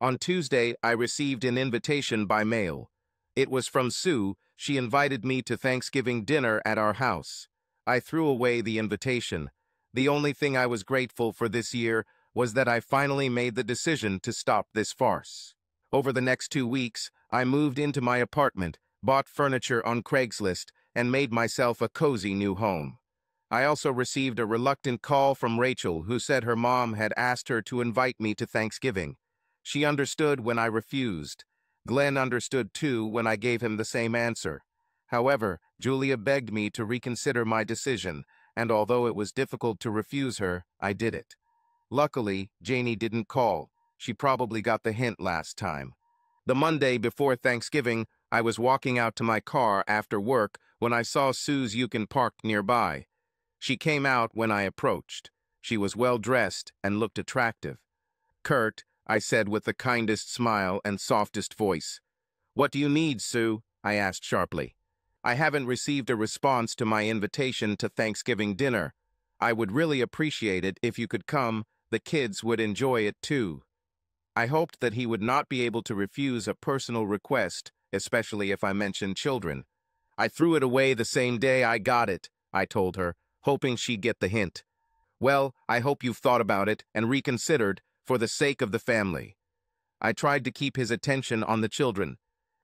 On Tuesday, I received an invitation by mail. It was from Sue. She invited me to Thanksgiving dinner at our house. I threw away the invitation. The only thing I was grateful for this year was that I finally made the decision to stop this farce. Over the next 2 weeks, I moved into my apartment, bought furniture on Craigslist, and made myself a cozy new home. I also received a reluctant call from Rachel, who said her mom had asked her to invite me to Thanksgiving. She understood when I refused. Glenn understood too when I gave him the same answer. However, Julia begged me to reconsider my decision, and although it was difficult to refuse her, I did it. Luckily, Janie didn't call. She probably got the hint last time. The Monday before Thanksgiving, I was walking out to my car after work when I saw Sue's Yukon parked nearby. She came out when I approached. She was well-dressed and looked attractive. "Kurt," I said with the kindest smile and softest voice. "What do you need, Sue?" I asked sharply. "I haven't received a response to my invitation to Thanksgiving dinner. I would really appreciate it if you could come. The kids would enjoy it too." I hoped that he would not be able to refuse a personal request, especially if I mentioned children. "I threw it away the same day I got it," I told her, hoping she'd get the hint. "Well, I hope you've thought about it and reconsidered for the sake of the family." I tried to keep his attention on the children.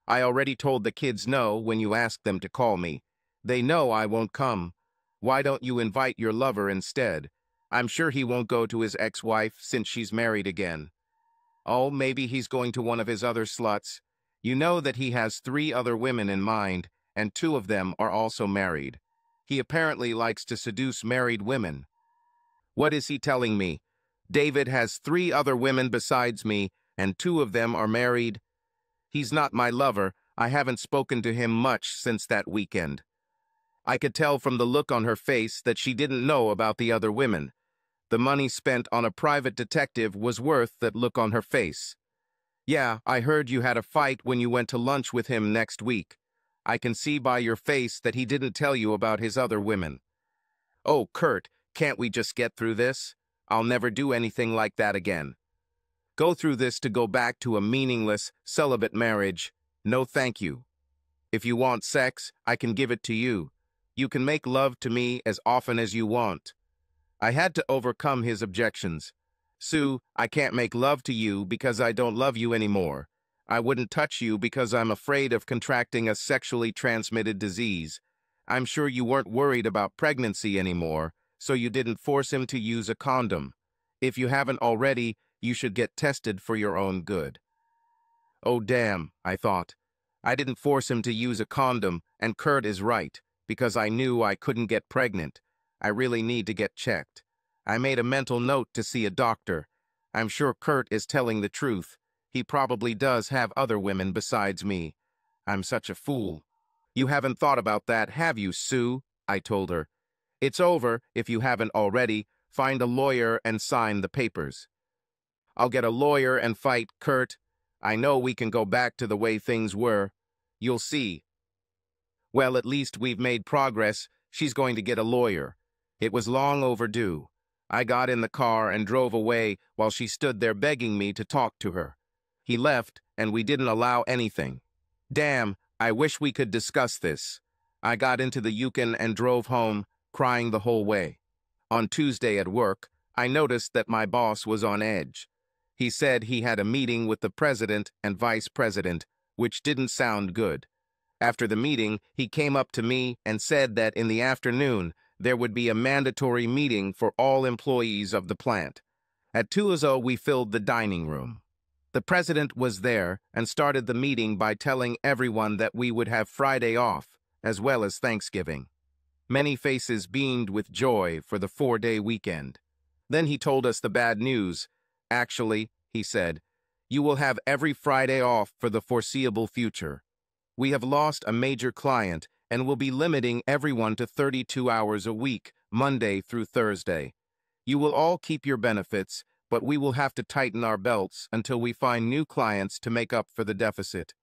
"I already told the kids no when you asked them to call me. They know I won't come. Why don't you invite your lover instead? I'm sure he won't go to his ex-wife since she's married again." "Oh, maybe he's going to one of his other sluts. You know that he has 3 other women in mind, and 2 of them are also married. He apparently likes to seduce married women." "What is he telling me? David has 3 other women besides me, and 2 of them are married? He's not my lover. I haven't spoken to him much since that weekend." I could tell from the look on her face that she didn't know about the other women. The money spent on a private detective was worth that look on her face. Yeah, I heard you had a fight when you went to lunch with him next week. I can see by your face that he didn't tell you about his other women. Oh, Kurt, can't we just get through this? I'll never do anything like that again. Go through this to go back to a meaningless, celibate marriage. No thank you. If you want sex, I can give it to you. You can make love to me as often as you want. I had to overcome his objections. Sue, I can't make love to you because I don't love you anymore. I wouldn't touch you because I'm afraid of contracting a sexually transmitted disease. I'm sure you weren't worried about pregnancy anymore, so you didn't force him to use a condom. If you haven't already, you should get tested for your own good. Oh damn, I thought. I didn't force him to use a condom, and Kurt is right, because I knew I couldn't get pregnant. I really need to get checked. I made a mental note to see a doctor. I'm sure Kurt is telling the truth. He probably does have other women besides me. I'm such a fool. You haven't thought about that, have you, Sue? I told her. It's over, if you haven't already. Find a lawyer and sign the papers. I'll get a lawyer and fight Kurt. I know we can go back to the way things were. You'll see. Well, at least we've made progress. She's going to get a lawyer. It was long overdue. I got in the car and drove away while she stood there begging me to talk to her. He left, and we didn't allow anything. Damn, I wish we could discuss this. I got into the Yukon and drove home, crying the whole way. On Tuesday at work, I noticed that my boss was on edge. He said he had a meeting with the president and vice president, which didn't sound good. After the meeting, he came up to me and said that in the afternoon, there would be a mandatory meeting for all employees of the plant. At 2:00, we filled the dining room. The president was there and started the meeting by telling everyone that we would have Friday off, as well as Thanksgiving. Many faces beamed with joy for the 4-day weekend. Then he told us the bad news. Actually, he said, you will have every Friday off for the foreseeable future. We have lost a major client and will be limiting everyone to 32 hours a week, Monday through Thursday. You will all keep your benefits, but we will have to tighten our belts until we find new clients to make up for the deficit.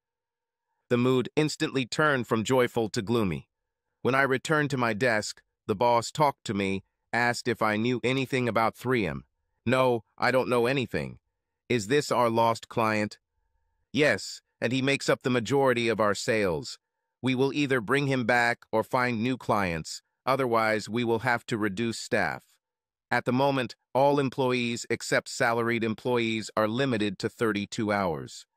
The mood instantly turned from joyful to gloomy. When I returned to my desk, the boss talked to me, asked if I knew anything about 3M. No, I don't know anything. Is this our lost client? Yes, and he makes up the majority of our sales. We will either bring him back or find new clients, otherwise we will have to reduce staff. At the moment, all employees except salaried employees are limited to 32 hours.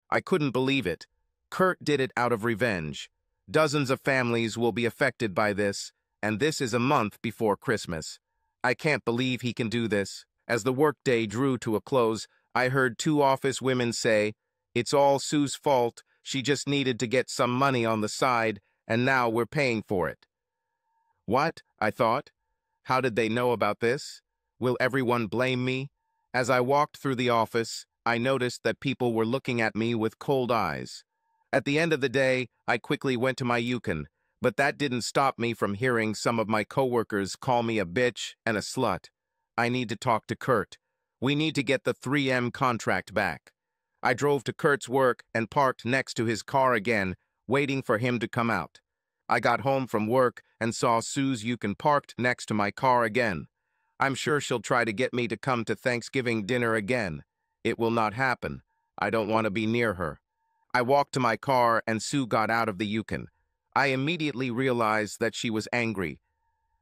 I couldn't believe it. Kurt did it out of revenge. Dozens of families will be affected by this, and this is a month before Christmas. I can't believe he can do this. As the workday drew to a close, I heard 2 office women say, "It's all Sue's fault. She just needed to get some money on the side, and now we're paying for it." What? I thought. How did they know about this? Will everyone blame me? As I walked through the office, I noticed that people were looking at me with cold eyes. At the end of the day, I quickly went to my Yukon, but that didn't stop me from hearing some of my coworkers call me a bitch and a slut. I need to talk to Kurt. We need to get the 3M contract back. I drove to Kurt's work and parked next to his car again, waiting for him to come out. I got home from work and saw Sue's Yukon parked next to my car again. I'm sure she'll try to get me to come to Thanksgiving dinner again. It will not happen. I don't want to be near her. I walked to my car and Sue got out of the Yukon. I immediately realized that she was angry.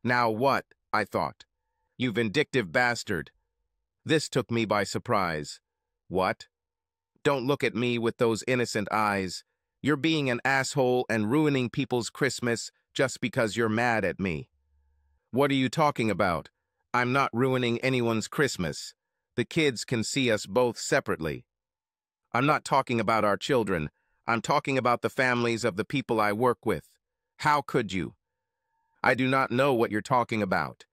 Now what? I thought. You vindictive bastard. This took me by surprise. What? Don't look at me with those innocent eyes. You're being an asshole and ruining people's Christmas just because you're mad at me. What are you talking about? I'm not ruining anyone's Christmas. The kids can see us both separately. I'm not talking about our children. I'm talking about the families of the people I work with. How could you? I do not know what you're talking about.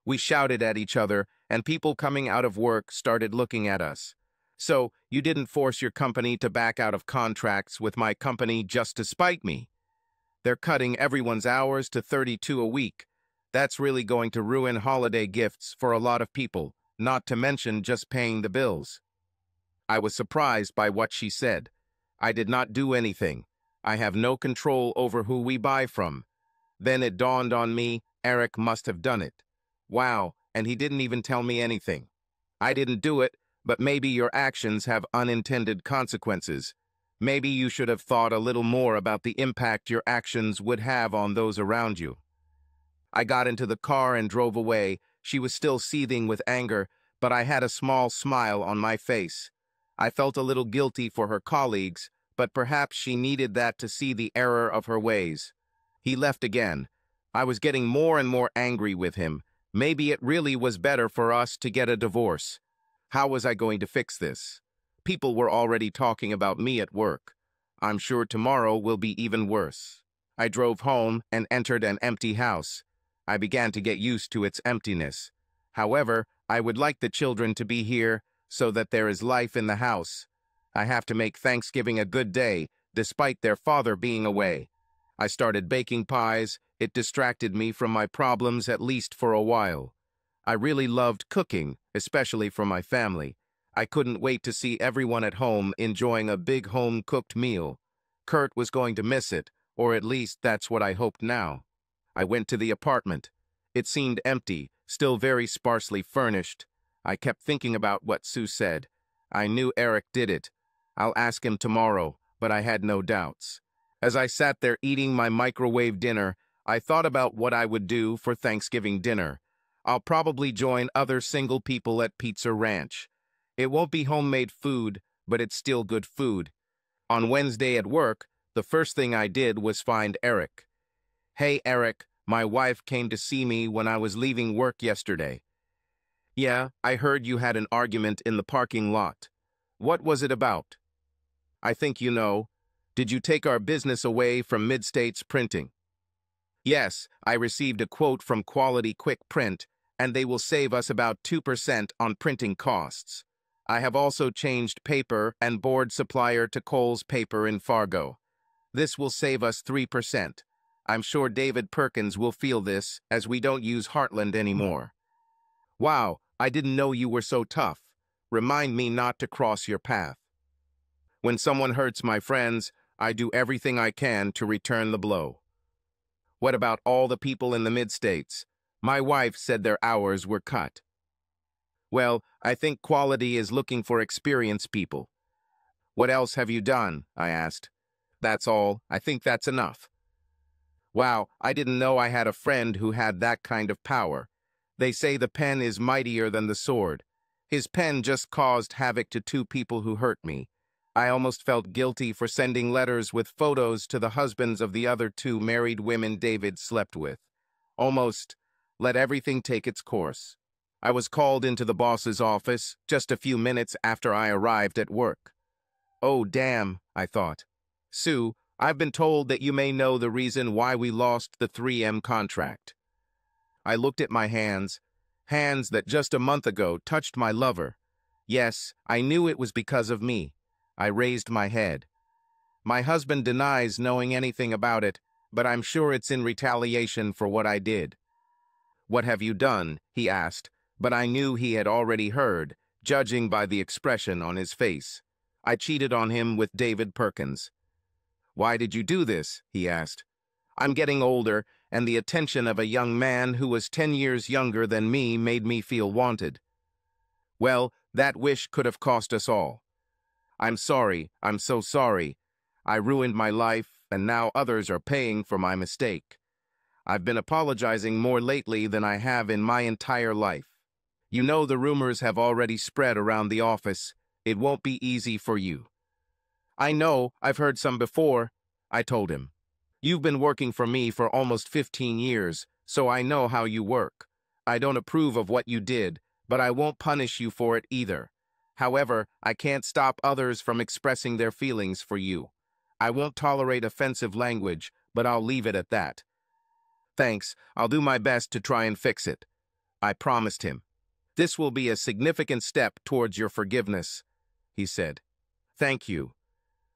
We shouted at each other, and people coming out of work started looking at us. So, you didn't force your company to back out of contracts with my company just to spite me? They're cutting everyone's hours to 32 a week. That's really going to ruin holiday gifts for a lot of people, not to mention just paying the bills. I was surprised by what she said. I did not do anything. I have no control over who we buy from. Then it dawned on me, Eric must have done it. Wow, and he didn't even tell me anything. I didn't do it, but maybe your actions have unintended consequences. Maybe you should have thought a little more about the impact your actions would have on those around you. I got into the car and drove away. She was still seething with anger, but I had a small smile on my face. I felt a little guilty for her colleagues, but perhaps she needed that to see the error of her ways. He left again. I was getting more and more angry with him. Maybe it really was better for us to get a divorce. How was I going to fix this? People were already talking about me at work. I'm sure tomorrow will be even worse. I drove home and entered an empty house. I began to get used to its emptiness. However, I would like the children to be here so that there is life in the house. I have to make Thanksgiving a good day, despite their father being away. I started baking pies. It distracted me from my problems at least for a while. I really loved cooking, especially for my family. I couldn't wait to see everyone at home enjoying a big home-cooked meal. Kurt was going to miss it, or at least that's what I hoped now. I went to the apartment. It seemed empty, still very sparsely furnished. I kept thinking about what Sue said. I knew Eric did it. I'll ask him tomorrow, but I had no doubts. As I sat there eating my microwave dinner, I thought about what I would do for Thanksgiving dinner. I'll probably join other single people at Pizza Ranch. It won't be homemade food, but it's still good food. On Wednesday at work, the first thing I did was find Eric. Hey, Eric, my wife came to see me when I was leaving work yesterday. Yeah, I heard you had an argument in the parking lot. What was it about? I think you know. Did you take our business away from Mid-States Printing? Yes, I received a quote from Quality Quick Print, and they will save us about 2% on printing costs. I have also changed paper and board supplier to Kohl's Paper in Fargo. This will save us 3%. I'm sure David Perkins will feel this, as we don't use Heartland anymore. Wow, I didn't know you were so tough. Remind me not to cross your path. When someone hurts my friends, I do everything I can to return the blow. What about all the people in the Mid-States? My wife said their hours were cut. Well, I think Quality is looking for experienced people. What else have you done? I asked. That's all. I think that's enough. Wow, I didn't know I had a friend who had that kind of power. They say the pen is mightier than the sword. His pen just caused havoc to two people who hurt me. I almost felt guilty for sending letters with photos to the husbands of the other two married women David slept with. Almost let everything take its course. I was called into the boss's office just a few minutes after I arrived at work. Oh, damn, I thought. Sue, I've been told that you may know the reason why we lost the 3M contract. I looked at my hands that just a month ago touched my lover. Yes, I knew it was because of me. I raised my head. My husband denies knowing anything about it, but I'm sure it's in retaliation for what I did. What have you done? He asked, but I knew he had already heard, judging by the expression on his face. I cheated on him with David Perkins. Why did you do this? He asked. I'm getting older, and the attention of a young man who was 10 years younger than me made me feel wanted. Well, that wish could have cost us all. I'm sorry, I'm so sorry. I ruined my life, and now others are paying for my mistake. I've been apologizing more lately than I have in my entire life. You know the rumors have already spread around the office. It won't be easy for you. I know, I've heard some before, I told him. You've been working for me for almost 15 years, so I know how you work. I don't approve of what you did, but I won't punish you for it either. However, I can't stop others from expressing their feelings for you. I won't tolerate offensive language, but I'll leave it at that. Thanks, I'll do my best to try and fix it. I promised him. This will be a significant step towards your forgiveness, he said. Thank you.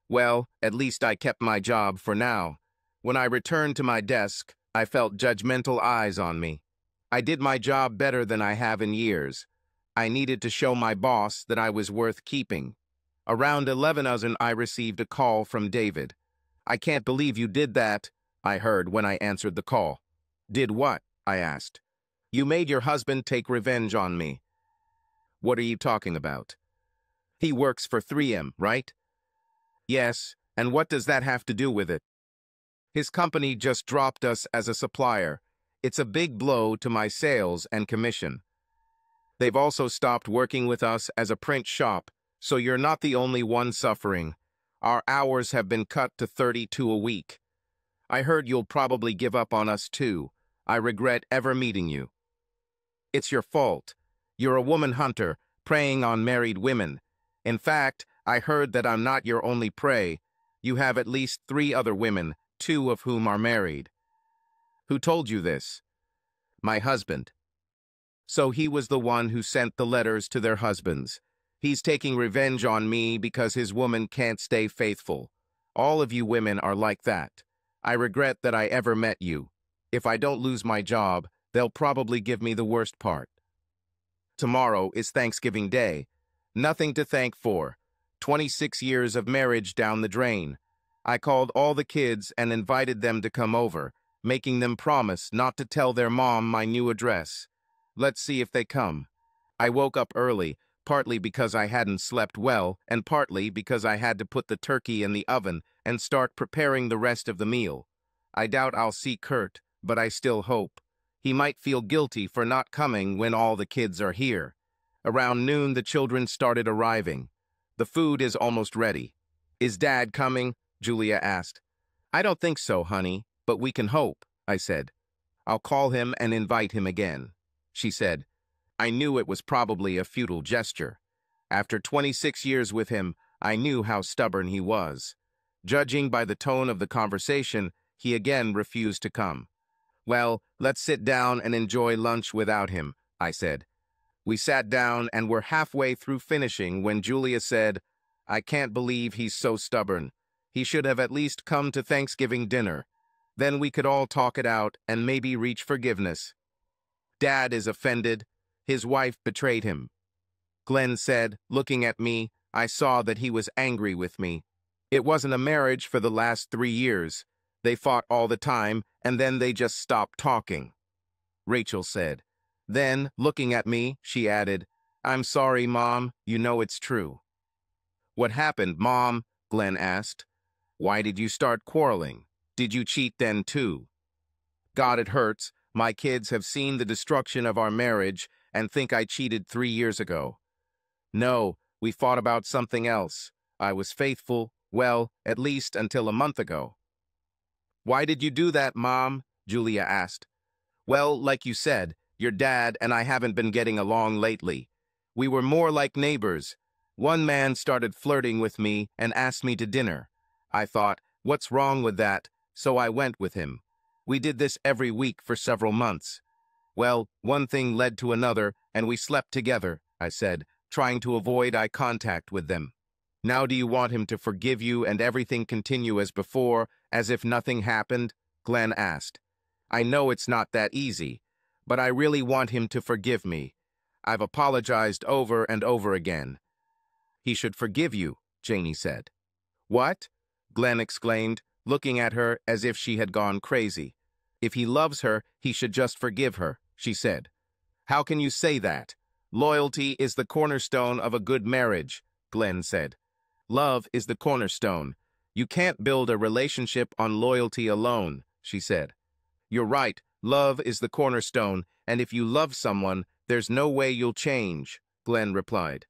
Well, at least I kept my job for now. When I returned to my desk, I felt judgmental eyes on me. I did my job better than I have in years. I needed to show my boss that I was worth keeping. Around 11 I received a call from David. "I can't believe you did that," I heard when I answered the call. "Did what?" I asked. "You made your husband take revenge on me." "What are you talking about?" "He works for 3M, right?" "Yes, and what does that have to do with it?" "His company just dropped us as a supplier. It's a big blow to my sales and commission. They've also stopped working with us as a print shop, so you're not the only one suffering. Our hours have been cut to 32 a week. I heard you'll probably give up on us too. I regret ever meeting you." "It's your fault. You're a woman hunter, preying on married women. In fact, I heard that I'm not your only prey. You have at least 3 other women, 2 of whom are married." "Who told you this?" "My husband." "So he was the one who sent the letters to their husbands. He's taking revenge on me because his woman can't stay faithful. All of you women are like that. I regret that I ever met you. If I don't lose my job, they'll probably give me the worst part." "Tomorrow is Thanksgiving Day. Nothing to thank for. 26 years of marriage down the drain. I called all the kids and invited them to come over, making them promise not to tell their mom my new address. Let's see if they come." I woke up early, partly because I hadn't slept well, and partly because I had to put the turkey in the oven and start preparing the rest of the meal. I doubt I'll see Kurt, but I still hope. He might feel guilty for not coming when all the kids are here. Around noon, the children started arriving. "The food is almost ready." "Is Dad coming?" Julia asked. "I don't think so, honey, but we can hope," I said. "I'll call him and invite him again," she said. I knew it was probably a futile gesture. After 26 years with him, I knew how stubborn he was. Judging by the tone of the conversation, he again refused to come. "Well, let's sit down and enjoy lunch without him," I said. We sat down and were halfway through finishing when Julia said, "I can't believe he's so stubborn. He should have at least come to Thanksgiving dinner. Then we could all talk it out and maybe reach forgiveness. Dad is offended. His wife betrayed him." Glenn said, looking at me. I saw that he was angry with me. "It wasn't a marriage for the last 3 years. They fought all the time, and then they just stopped talking," Rachel said. Then, looking at me, she added, "I'm sorry, Mom. You know it's true." "What happened, Mom?" Glenn asked. "Why did you start quarreling? Did you cheat then, too?" "God, it hurts. My kids have seen the destruction of our marriage and think I cheated 3 years ago." "No, we fought about something else. I was faithful, well, at least until a month ago." "Why did you do that, Mom?" Julia asked. "Well, like you said, your dad and I haven't been getting along lately. We were more like neighbors. One man started flirting with me and asked me to dinner. I thought, what's wrong with that? So I went with him. We did this every week for several months. Well, one thing led to another, and we slept together," I said, trying to avoid eye contact with them. "Now do you want him to forgive you and everything continue as before, as if nothing happened?" Glenn asked. "I know it's not that easy, but I really want him to forgive me. I've apologized over and over again." "He should forgive you," Janie said. "What?" Glenn exclaimed, looking at her as if she had gone crazy. "If he loves her, he should just forgive her," she said. "How can you say that? Loyalty is the cornerstone of a good marriage," Glenn said. "Love is the cornerstone. You can't build a relationship on loyalty alone," she said. "You're right, love is the cornerstone, and if you love someone, there's no way you'll change," Glenn replied.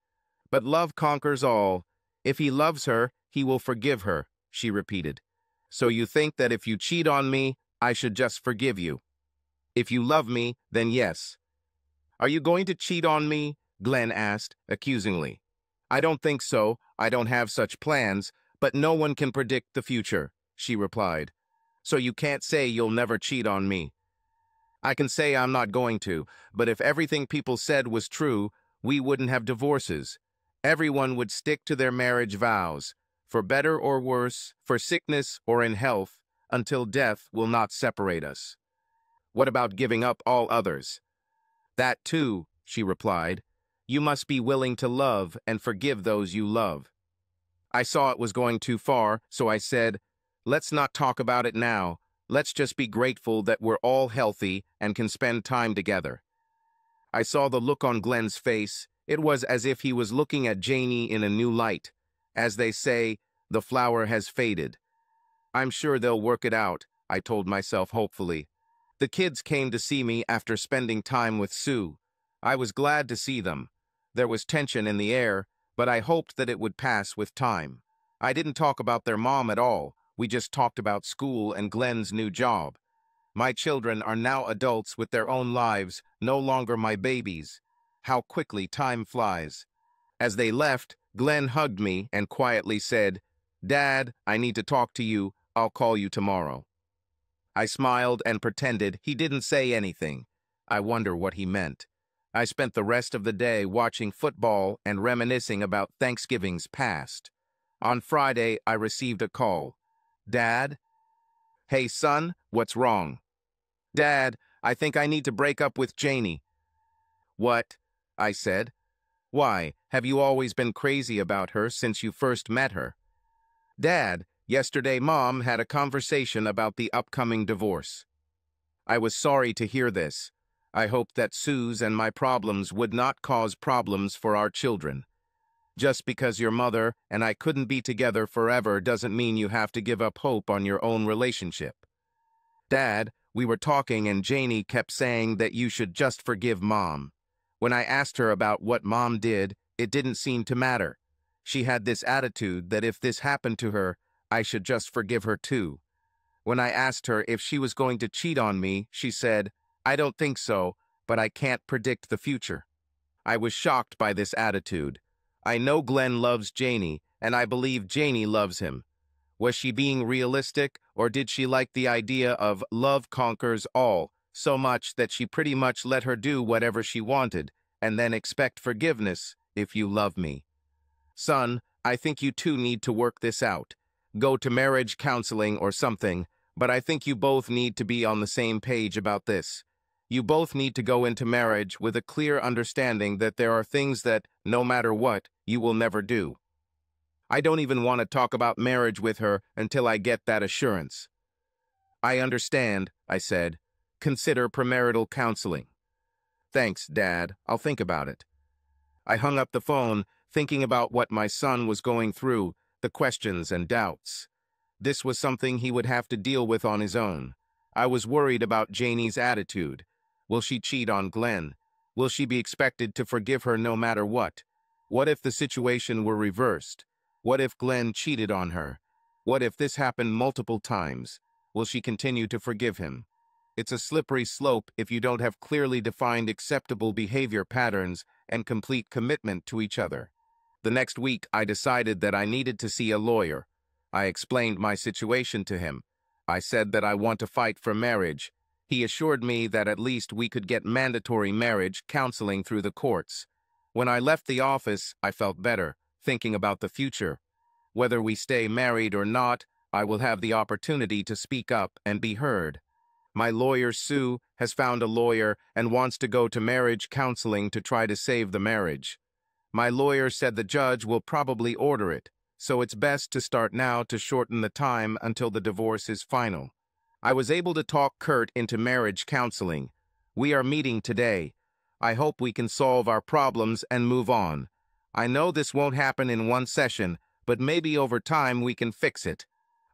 "But love conquers all. If he loves her, he will forgive her," she repeated. "So you think that if you cheat on me, I should just forgive you? If you love me, then yes." "Are you going to cheat on me?" Glenn asked, accusingly. "I don't think so. I don't have such plans, but no one can predict the future," she replied. "So you can't say you'll never cheat on me." "I can say I'm not going to, but if everything people said was true, we wouldn't have divorces. Everyone would stick to their marriage vows. For better or worse, for sickness or in health, until death will not separate us. What about giving up all others? That too, she replied. You must be willing to love and forgive those you love. I saw it was going too far, so I said, let's not talk about it now. Let's just be grateful that we're all healthy and can spend time together. I saw the look on Glenn's face. It was as if he was looking at Janie in a new light. As they say, the flower has faded. I'm sure they'll work it out, I told myself hopefully. The kids came to see me after spending time with Sue. I was glad to see them. There was tension in the air, but I hoped that it would pass with time. I didn't talk about their mom at all. We just talked about school and Glenn's new job. My children are now adults with their own lives, no longer my babies. How quickly time flies. As they left, Glenn hugged me and quietly said, Dad, I need to talk to you. I'll call you tomorrow. I smiled and pretended he didn't say anything. I wonder what he meant. I spent the rest of the day watching football and reminiscing about Thanksgivings past. On Friday, I received a call. Dad? Hey, son, what's wrong? Dad, I think I need to break up with Janie. What? I said. Why, have you always been crazy about her since you first met her? Dad, yesterday Mom had a conversation about the upcoming divorce. I was sorry to hear this. I hoped that Sue's and my problems would not cause problems for our children. Just because your mother and I couldn't be together forever doesn't mean you have to give up hope on your own relationship. Dad, we were talking and Janie kept saying that you should just forgive Mom. When I asked her about what Mom did, it didn't seem to matter. She had this attitude that if this happened to her, I should just forgive her too. When I asked her if she was going to cheat on me, she said, I don't think so, but I can't predict the future. I was shocked by this attitude. I know Glenn loves Janie, and I believe Janie loves him. Was she being realistic, or did she like the idea of love conquers all, so much that she pretty much let her do whatever she wanted, and then expect forgiveness if you love me? Son, I think you two need to work this out. Go to marriage counseling or something, but I think you both need to be on the same page about this. You both need to go into marriage with a clear understanding that there are things that, no matter what, you will never do. I don't even want to talk about marriage with her until I get that assurance. I understand, I said. Consider premarital counseling. Thanks, Dad. I'll think about it. I hung up the phone, thinking about what my son was going through, the questions and doubts. This was something he would have to deal with on his own. I was worried about Janie's attitude. Will she cheat on Glenn? Will she be expected to forgive her no matter what? What if the situation were reversed? What if Glenn cheated on her? What if this happened multiple times? Will she continue to forgive him? It's a slippery slope if you don't have clearly defined acceptable behavior patterns and complete commitment to each other. The next week, I decided that I needed to see a lawyer. I explained my situation to him. I said that I want to fight for marriage. He assured me that at least we could get mandatory marriage counseling through the courts. When I left the office, I felt better, thinking about the future. Whether we stay married or not, I will have the opportunity to speak up and be heard. My lawyer, Sue, has found a lawyer and wants to go to marriage counseling to try to save the marriage. My lawyer said the judge will probably order it, so it's best to start now to shorten the time until the divorce is final. I was able to talk Kurt into marriage counseling. We are meeting today. I hope we can solve our problems and move on. I know this won't happen in one session, but maybe over time we can fix it.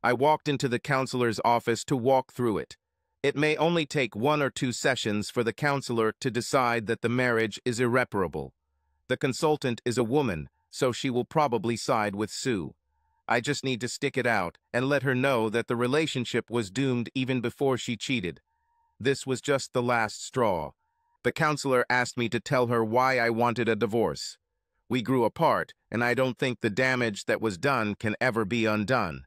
I walked into the counselor's office to walk through it. It may only take 1 or 2 sessions for the counselor to decide that the marriage is irreparable. The consultant is a woman, so she will probably side with Sue. I just need to stick it out and let her know that the relationship was doomed even before she cheated. This was just the last straw. The counselor asked me to tell her why I wanted a divorce. We grew apart, and I don't think the damage that was done can ever be undone.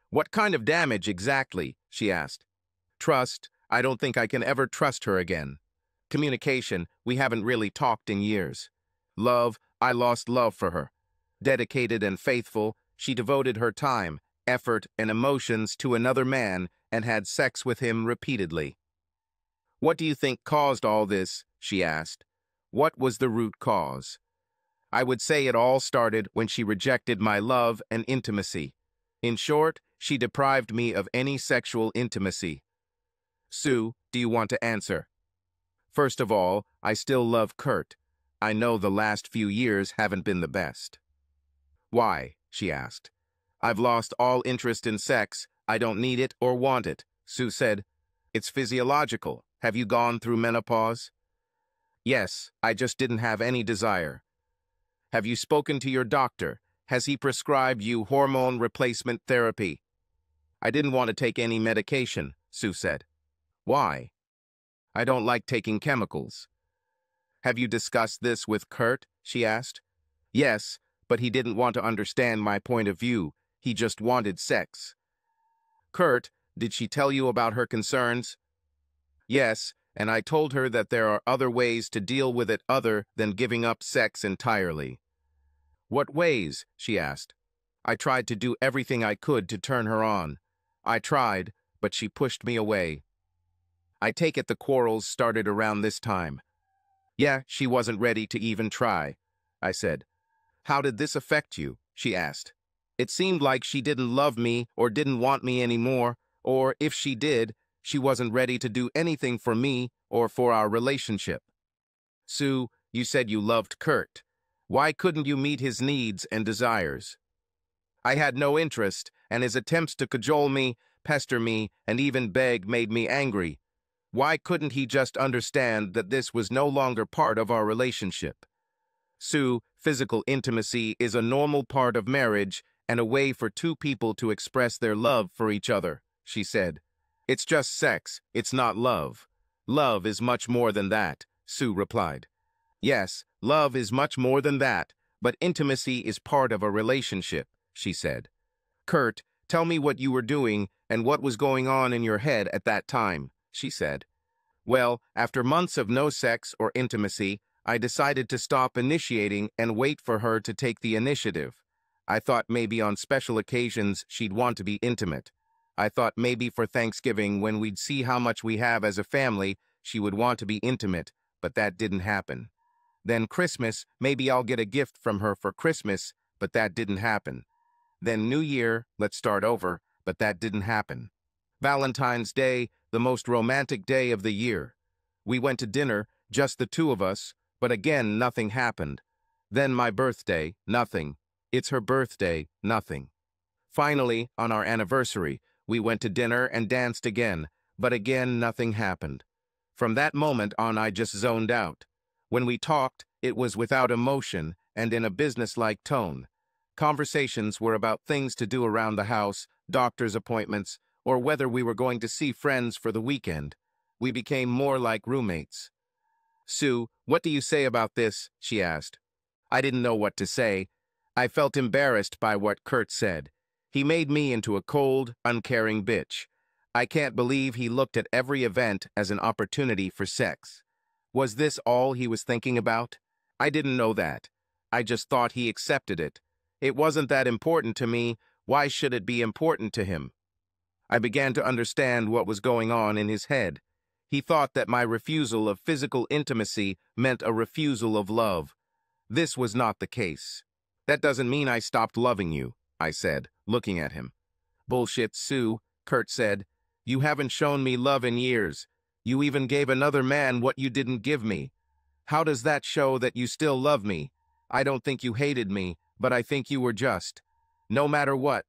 What kind of damage exactly? She asked. Trust. I don't think I can ever trust her again. Communication. We haven't really talked in years. Love. I lost love for her. Dedicated and faithful, she devoted her time, effort, and emotions to another man and had sex with him repeatedly. "What do you think caused all this?" she asked. "What was the root cause?" I would say it all started when she rejected my love and intimacy. In short, she deprived me of any sexual intimacy. Sue, do you want to answer? First of all, I still love Kurt. I know the last few years haven't been the best. Why? She asked. I've lost all interest in sex. I don't need it or want it. Sue said. It's physiological. Have you gone through menopause? Yes, I just didn't have any desire. Have you spoken to your doctor? Has he prescribed you hormone replacement therapy? I didn't want to take any medication, Sue said. Why? I don't like taking chemicals. Have you discussed this with Kurt? She asked. Yes, but he didn't want to understand my point of view. He just wanted sex. Kurt, did she tell you about her concerns? Yes, and I told her that there are other ways to deal with it other than giving up sex entirely. What ways? She asked. I tried to do everything I could to turn her on. I tried, but she pushed me away. I take it the quarrels started around this time. Yeah, she wasn't ready to even try, I said. How did this affect you? She asked. It seemed like she didn't love me or didn't want me anymore, or if she did, she wasn't ready to do anything for me or for our relationship. Sue, you said you loved Kurt. Why couldn't you meet his needs and desires? I had no interest, and his attempts to cajole me, pester me, and even beg made me angry. Why couldn't he just understand that this was no longer part of our relationship? Sue, physical intimacy is a normal part of marriage and a way for two people to express their love for each other, she said. It's just sex, it's not love. Love is much more than that, Sue replied. Yes, love is much more than that, but intimacy is part of a relationship, she said. Kurt, tell me what you were doing and what was going on in your head at that time, she said. Well, after months of no sex or intimacy, I decided to stop initiating and wait for her to take the initiative. I thought maybe on special occasions she'd want to be intimate. I thought maybe for Thanksgiving, when we'd see how much we have as a family, she would want to be intimate, but that didn't happen. Then Christmas, maybe I'll get a gift from her for Christmas, but that didn't happen. Then New Year, let's start over, but that didn't happen. Valentine's Day, the most romantic day of the year. We went to dinner, just the two of us, but again, nothing happened. Then my birthday, nothing. It's her birthday, nothing. Finally, on our anniversary, we went to dinner and danced again, but again, nothing happened. From that moment on, I just zoned out. When we talked, it was without emotion and in a business-like tone. Conversations were about things to do around the house, doctor's appointments, or whether we were going to see friends for the weekend. We became more like roommates. Sue, what do you say about this? She asked. I didn't know what to say. I felt embarrassed by what Kurt said. He made me into a cold, uncaring bitch. I can't believe he looked at every event as an opportunity for sex. Was this all he was thinking about? I didn't know that. I just thought he accepted it. It wasn't that important to me. Why should it be important to him? I began to understand what was going on in his head. He thought that my refusal of physical intimacy meant a refusal of love. This was not the case. That doesn't mean I stopped loving you, I said, looking at him. Bullshit, Sue, Kurt said. You haven't shown me love in years. You even gave another man what you didn't give me. How does that show that you still love me? I don't think you hated me, but I think you were just. No matter what.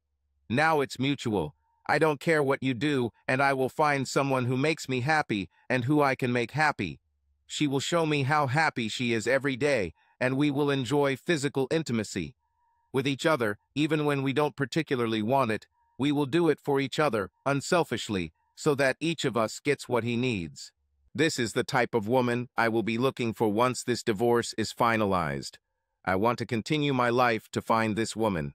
Now it's mutual. I don't care what you do, and I will find someone who makes me happy and who I can make happy. She will show me how happy she is every day, and we will enjoy physical intimacy. With each other, even when we don't particularly want it, we will do it for each other, unselfishly, so that each of us gets what he needs. This is the type of woman I will be looking for once this divorce is finalized. I want to continue my life to find this woman.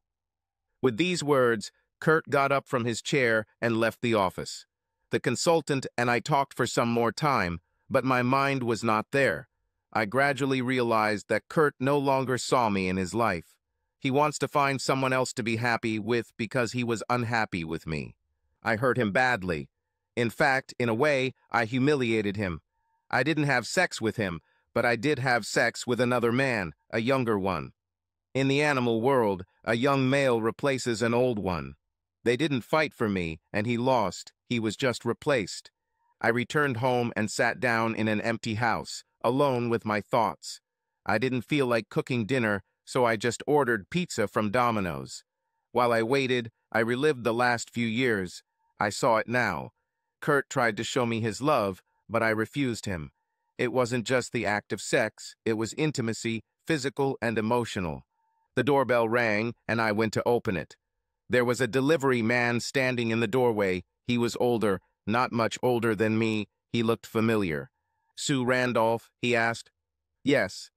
With these words, Kurt got up from his chair and left the office. The consultant and I talked for some more time, but my mind was not there. I gradually realized that Kurt no longer saw me in his life. He wants to find someone else to be happy with because he was unhappy with me. I hurt him badly. In fact, in a way, I humiliated him. I didn't have sex with him, but I did have sex with another man, a younger one. In the animal world, a young male replaces an old one. They didn't fight for me, and he lost. He was just replaced. I returned home and sat down in an empty house, alone with my thoughts. I didn't feel like cooking dinner, so I just ordered pizza from Domino's. While I waited, I relived the last few years. I saw it now. Kurt tried to show me his love, but I refused him. It wasn't just the act of sex, it was intimacy, physical and emotional. The doorbell rang, and I went to open it. There was a delivery man standing in the doorway. He was older, not much older than me. He looked familiar. "Sue Randolph?" he asked. "Yes."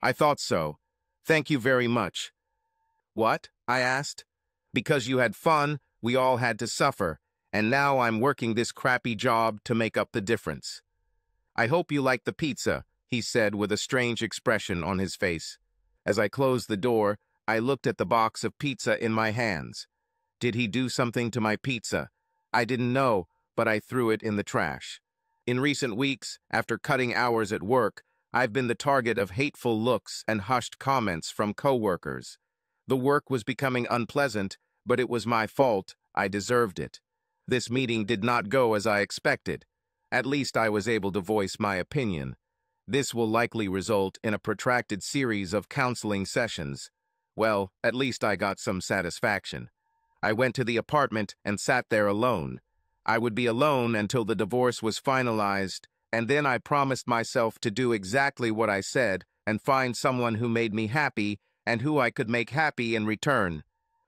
"I thought so. Thank you very much." "What?" I asked. "Because you had fun, we all had to suffer, and now I'm working this crappy job to make up the difference." "I hope you like the pizza," he said with a strange expression on his face. As I closed the door, I looked at the box of pizza in my hands. Did he do something to my pizza? I didn't know, but I threw it in the trash. In recent weeks, after cutting hours at work, I've been the target of hateful looks and hushed comments from coworkers. The work was becoming unpleasant, but it was my fault. I deserved it. This meeting did not go as I expected. At least I was able to voice my opinion. This will likely result in a protracted series of counseling sessions. Well, at least I got some satisfaction. I went to the apartment and sat there alone. I would be alone until the divorce was finalized, and then I promised myself to do exactly what I said and find someone who made me happy and who I could make happy in return.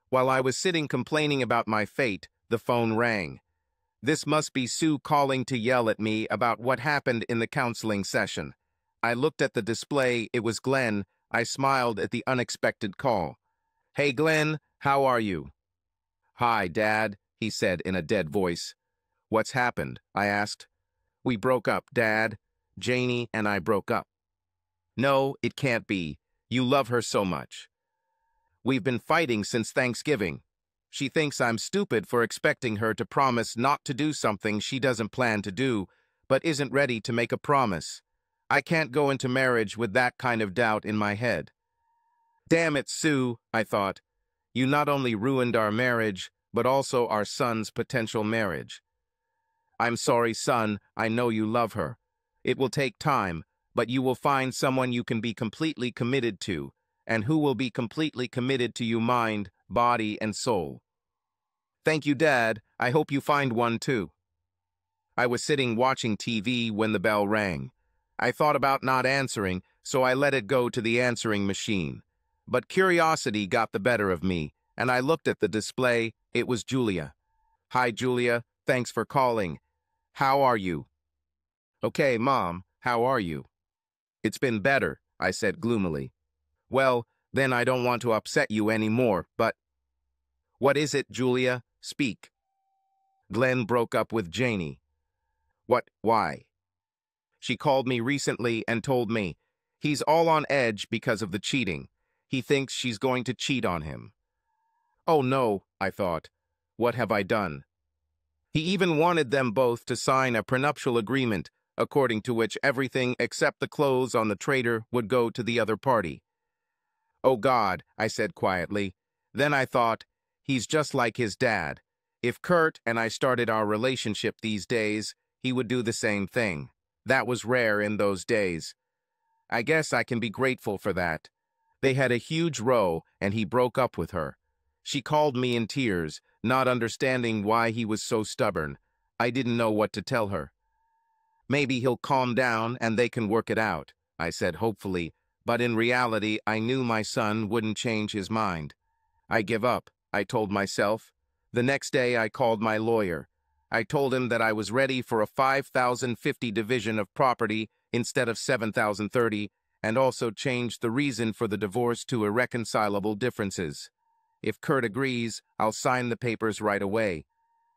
While I was sitting complaining about my fate, the phone rang. This must be Sue calling to yell at me about what happened in the counseling session. I looked at the display. It was Glenn. I smiled at the unexpected call. "Hey, Glenn, how are you?" "Hi, Dad," he said in a dead voice. "What's happened?" I asked. "We broke up, Dad. Janie and I broke up." "No, it can't be. You love her so much." "We've been fighting since Thanksgiving. She thinks I'm stupid for expecting her to promise not to do something she doesn't plan to do, but isn't ready to make a promise. I can't go into marriage with that kind of doubt in my head." "Damn it, Sue," I thought. "You not only ruined our marriage, but also our son's potential marriage." "I'm sorry, son. I know you love her. It will take time, but you will find someone you can be completely committed to, and who will be completely committed to you mind, body, and soul." "Thank you, Dad. I hope you find one too." I was sitting watching TV when the bell rang. I thought about not answering, so I let it go to the answering machine. But curiosity got the better of me, and I looked at the display. It was Julia. "Hi, Julia. Thanks for calling. How are you?" "Okay, Mom. How are you?" "It's been better," I said gloomily. "Well, then I don't want to upset you anymore, but—" "What is it, Julia? Speak." "Glenn broke up with Janie." "What? Why?" "She called me recently and told me. He's all on edge because of the cheating. He thinks she's going to cheat on him." "Oh no," I thought. "What have I done?" He even wanted them both to sign a prenuptial agreement, according to which everything except the clothes on the trader would go to the other party. "Oh God," I said quietly. Then I thought, he's just like his dad. If Kurt and I started our relationship these days, he would do the same thing. That was rare in those days. I guess I can be grateful for that. They had a huge row, and he broke up with her. She called me in tears, not understanding why he was so stubborn. I didn't know what to tell her. "Maybe he'll calm down and they can work it out," I said hopefully, but in reality I knew my son wouldn't change his mind. "I give up," I told myself. The next day I called my lawyer. I told him that I was ready for a 5,050 division of property instead of 7,030, and also changed the reason for the divorce to irreconcilable differences. If Kurt agrees, I'll sign the papers right away.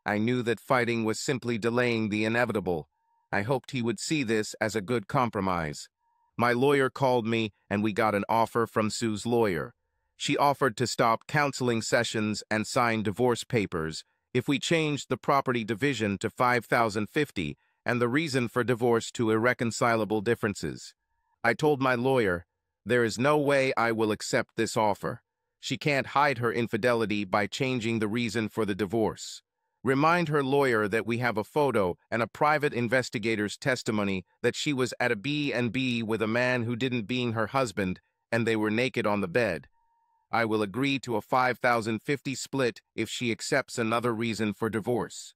I knew that fighting was simply delaying the inevitable. I hoped he would see this as a good compromise. My lawyer called me, and we got an offer from Sue's lawyer. She offered to stop counseling sessions and sign divorce papers if we changed the property division to 5,050 and the reason for divorce to irreconcilable differences. I told my lawyer, there is no way I will accept this offer. She can't hide her infidelity by changing the reason for the divorce. Remind her lawyer that we have a photo and a private investigator's testimony that she was at a B&B with a man who didn't being her husband and they were naked on the bed. I will agree to a 5,050 split if she accepts another reason for divorce.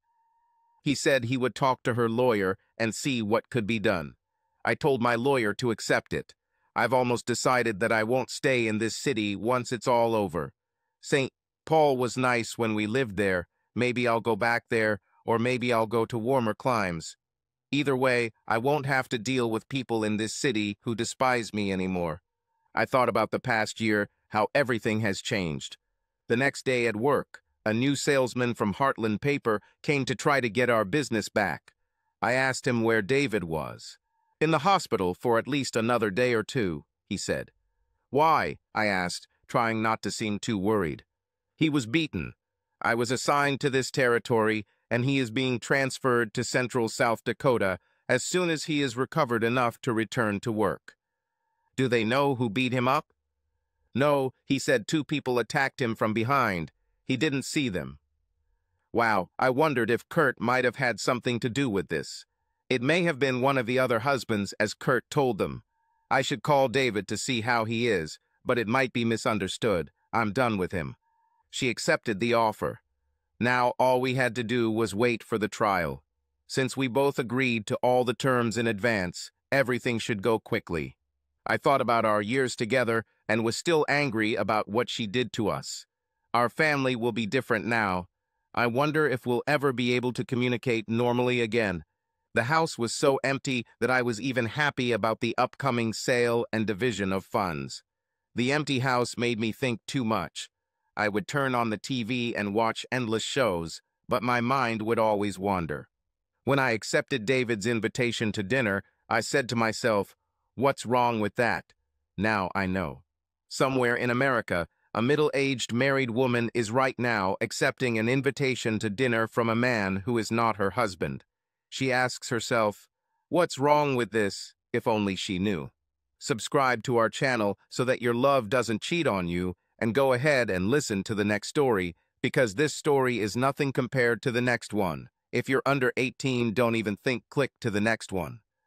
He said he would talk to her lawyer and see what could be done. I told my lawyer to accept it. I've almost decided that I won't stay in this city once it's all over. St. Paul was nice when we lived there. Maybe I'll go back there, or maybe I'll go to warmer climes. Either way, I won't have to deal with people in this city who despise me anymore. I thought about the past year, how everything has changed. The next day at work, a new salesman from Heartland Paper came to try to get our business back. I asked him where David was. In the hospital for at least another day or two, he said. Why? I asked, trying not to seem too worried. He was beaten. I was assigned to this territory, and he is being transferred to central South Dakota as soon as he is recovered enough to return to work. Do they know who beat him up? No, he said 2 people attacked him from behind. He didn't see them. Wow, I wondered if Kurt might have had something to do with this. It may have been one of the other husbands, as Kurt told them. I should call David to see how he is, but it might be misunderstood. I'm done with him. She accepted the offer. Now all we had to do was wait for the trial. Since we both agreed to all the terms in advance, everything should go quickly. I thought about our years together and was still angry about what she did to us. Our family will be different now. I wonder if we'll ever be able to communicate normally again. The house was so empty that I was even happy about the upcoming sale and division of funds. The empty house made me think too much. I would turn on the TV and watch endless shows, but my mind would always wander. When I accepted David's invitation to dinner, I said to myself, what's wrong with that? Now I know. Somewhere in America, a middle-aged married woman is right now accepting an invitation to dinner from a man who is not her husband. She asks herself, what's wrong with this, if only she knew. Subscribe to our channel so that your love doesn't cheat on you, and go ahead and listen to the next story, because this story is nothing compared to the next one. If you're under 18, don't even think, click to the next one.